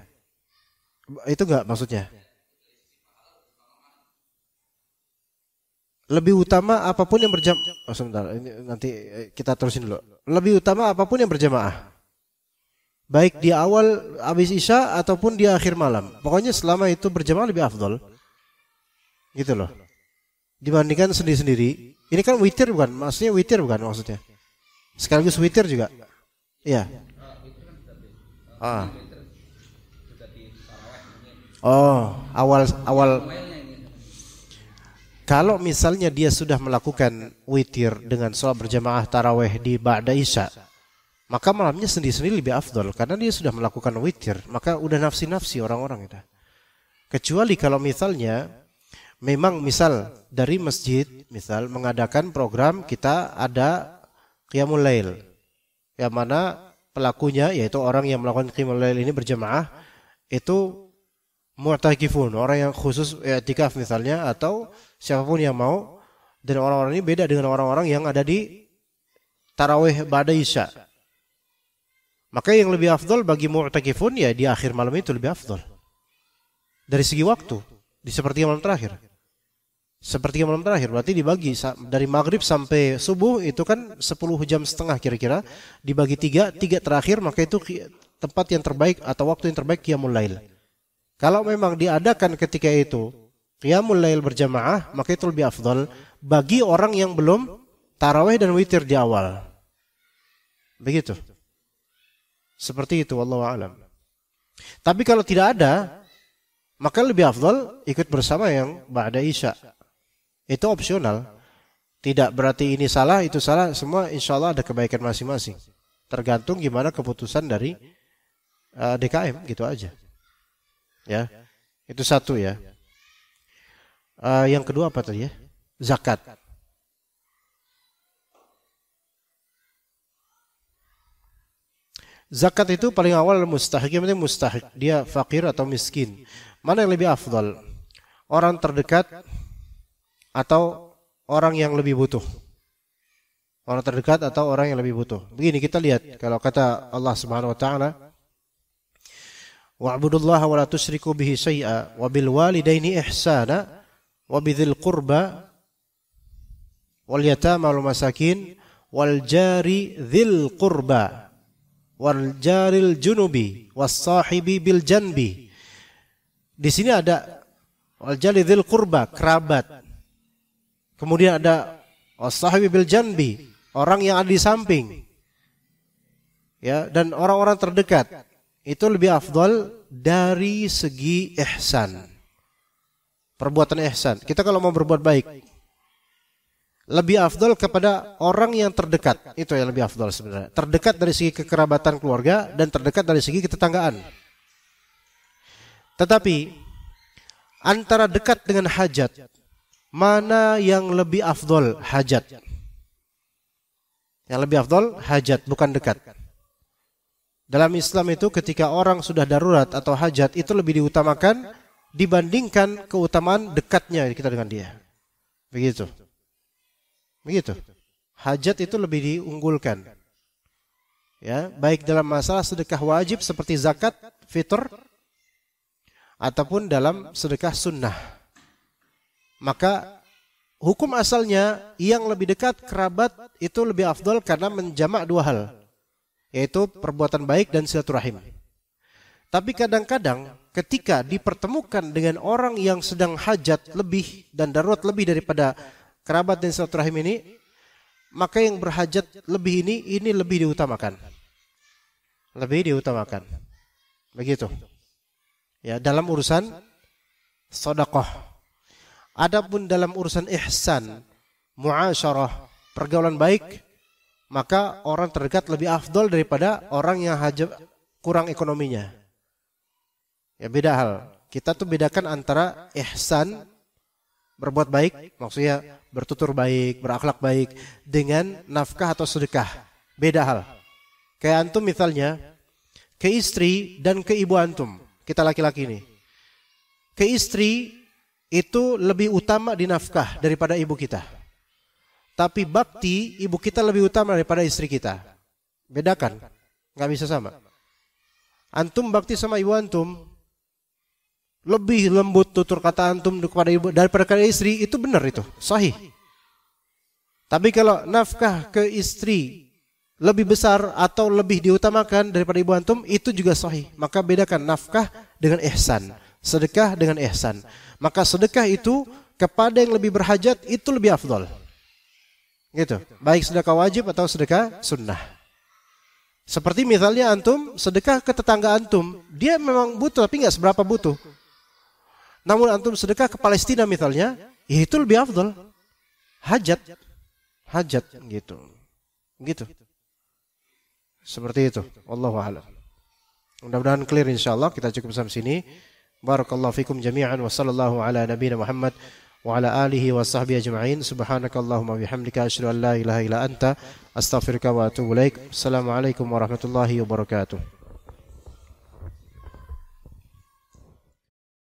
Itu enggak maksudnya? Lebih utama apapun yang berjamaah. Oh, sebentar, ini nanti kita terusin dulu. Lebih utama apapun yang berjamaah. Baik di awal habis Isya ataupun di akhir malam. Pokoknya selama itu berjamaah lebih afdal. Gitu loh. Dibandingkan sendiri-sendiri. Ini kan witir bukan? Maksudnya witir bukan maksudnya? Sekaligus witir juga? Iya. Awal. Kalau misalnya dia sudah melakukan witir dengan sholat berjamaah tarawih di ba'da Isya, maka malamnya sendiri-sendiri lebih afdal karena dia sudah melakukan witir, maka udah nafsi-nafsi orang-orang itu. Kecuali kalau misalnya memang misal dari masjid misal mengadakan program kita ada qiyamul lail, yang mana pelakunya yaitu orang yang melakukan qiyamul lail ini berjamaah itu mu'takifun, orang yang khusus i'tikaf misalnya, atau siapapun yang mau, dan orang-orang ini beda dengan orang-orang yang ada di tarawih ba'da Isya. Maka yang lebih afdal bagi mu'takifun ya di akhir malam itu lebih afdal. Dari segi waktu, di sepertiga malam terakhir. Sepertiga malam terakhir berarti dibagi dari maghrib sampai subuh itu kan 10 jam setengah kira-kira, dibagi tiga terakhir, maka itu tempat yang terbaik atau waktu yang terbaik qiyamul lail. Kalau memang diadakan ketika itu qiyamul lail berjamaah, maka itu lebih afdal bagi orang yang belum tarawih dan witir di awal. Begitu. Seperti itu, wallahu a'lam. Tapi kalau tidak ada, maka lebih afdal ikut bersama yang ba'da Isya. Itu opsional. Tidak berarti ini salah, itu salah, semua insyaallah ada kebaikan masing-masing. Tergantung gimana keputusan dari DKM, gitu aja. Ya, itu satu ya. Yang kedua apa tadi ya? Zakat. Zakat itu paling awal mustahik, yang penting mustahik. Dia fakir atau miskin. Mana yang lebih afdal? Orang terdekat atau orang yang lebih butuh? Orang terdekat atau orang yang lebih butuh. Begini kita lihat kalau kata Allah Subhanahu wa taala, wa'budullaha wa la tusyriku bihi syai'a wa bil walidaini ihsana wa bidzil qurba wal yatama wal masakin wal jari dzil qurba wal jaril junubi was sahibi bil janbi. Di sini ada wal jari dzil qurba, kerabat. Kemudian ada was sahibi bil janbi, orang yang ada di samping. Ya, dan orang-orang terdekat. Itu lebih afdal dari segi ihsan. Perbuatan ihsan. Kita kalau mau berbuat baik, lebih afdal kepada orang yang terdekat. Itu yang lebih afdal sebenarnya. Terdekat dari segi kekerabatan keluarga dan terdekat dari segi ketetanggaan. Tetapi antara dekat dengan hajat, mana yang lebih afdal? Hajat. Yang lebih afdal hajat, bukan dekat. Dalam Islam itu ketika orang sudah darurat atau hajat itu lebih diutamakan dibandingkan keutamaan dekatnya kita dengan dia. Begitu. Begitu. Hajat itu lebih diunggulkan. Ya, baik dalam masalah sedekah wajib seperti zakat, fitr, ataupun dalam sedekah sunnah. Maka hukum asalnya yang lebih dekat kerabat itu lebih afdal karena menjamak dua hal, yaitu perbuatan baik dan silaturahim. Tapi kadang-kadang ketika dipertemukan dengan orang yang sedang hajat lebih dan darurat lebih daripada kerabat dan silaturahim ini, maka yang berhajat lebih ini lebih diutamakan. Lebih diutamakan. Begitu. Ya, dalam urusan sedekah. Adapun dalam urusan ihsan, muasyarah, pergaulan baik, maka orang terdekat lebih afdal daripada orang yang hajat kurang ekonominya. Ya, beda hal. Kita tuh bedakan antara ihsan, berbuat baik, maksudnya bertutur baik, berakhlak baik, dengan nafkah atau sedekah. Beda hal. Kayak antum misalnya, ke istri dan ke ibu antum, kita laki-laki ini. Ke istri itu lebih utama di nafkah daripada ibu kita. Tapi bakti ibu kita lebih utama daripada istri kita. Bedakan, nggak bisa sama. Antum bakti sama ibu antum, lebih lembut tutur kata antum kepada ibu daripada kepada istri, itu benar, itu sahih. Tapi kalau nafkah ke istri lebih besar atau lebih diutamakan daripada ibu antum, itu juga sahih. Maka bedakan nafkah dengan ihsan, sedekah dengan ihsan. Maka sedekah itu kepada yang lebih berhajat itu lebih afdal. Gitu. Baik sedekah wajib atau sedekah sunnah. Seperti misalnya antum sedekah ke tetangga antum, dia memang butuh tapi nggak seberapa butuh. Namun antum sedekah ke Palestina misalnya, ya itu lebih afdal. Hajat gitu. Gitu. Seperti itu. Wallahu a'lam. Mudah-mudahan clear insyaallah. Kita cukup sampai sini. Barakallahu fikum jami'an wa sallallahu ala nabiyina Muhammad wa ala alihi wa sahbihi ajma'in. Subhanakallahumma bihamdika asyhadu an la ilaha illa anta astaghfiruka wa atubu ilaik. Assalamualaikum warahmatullahi wabarakatuh.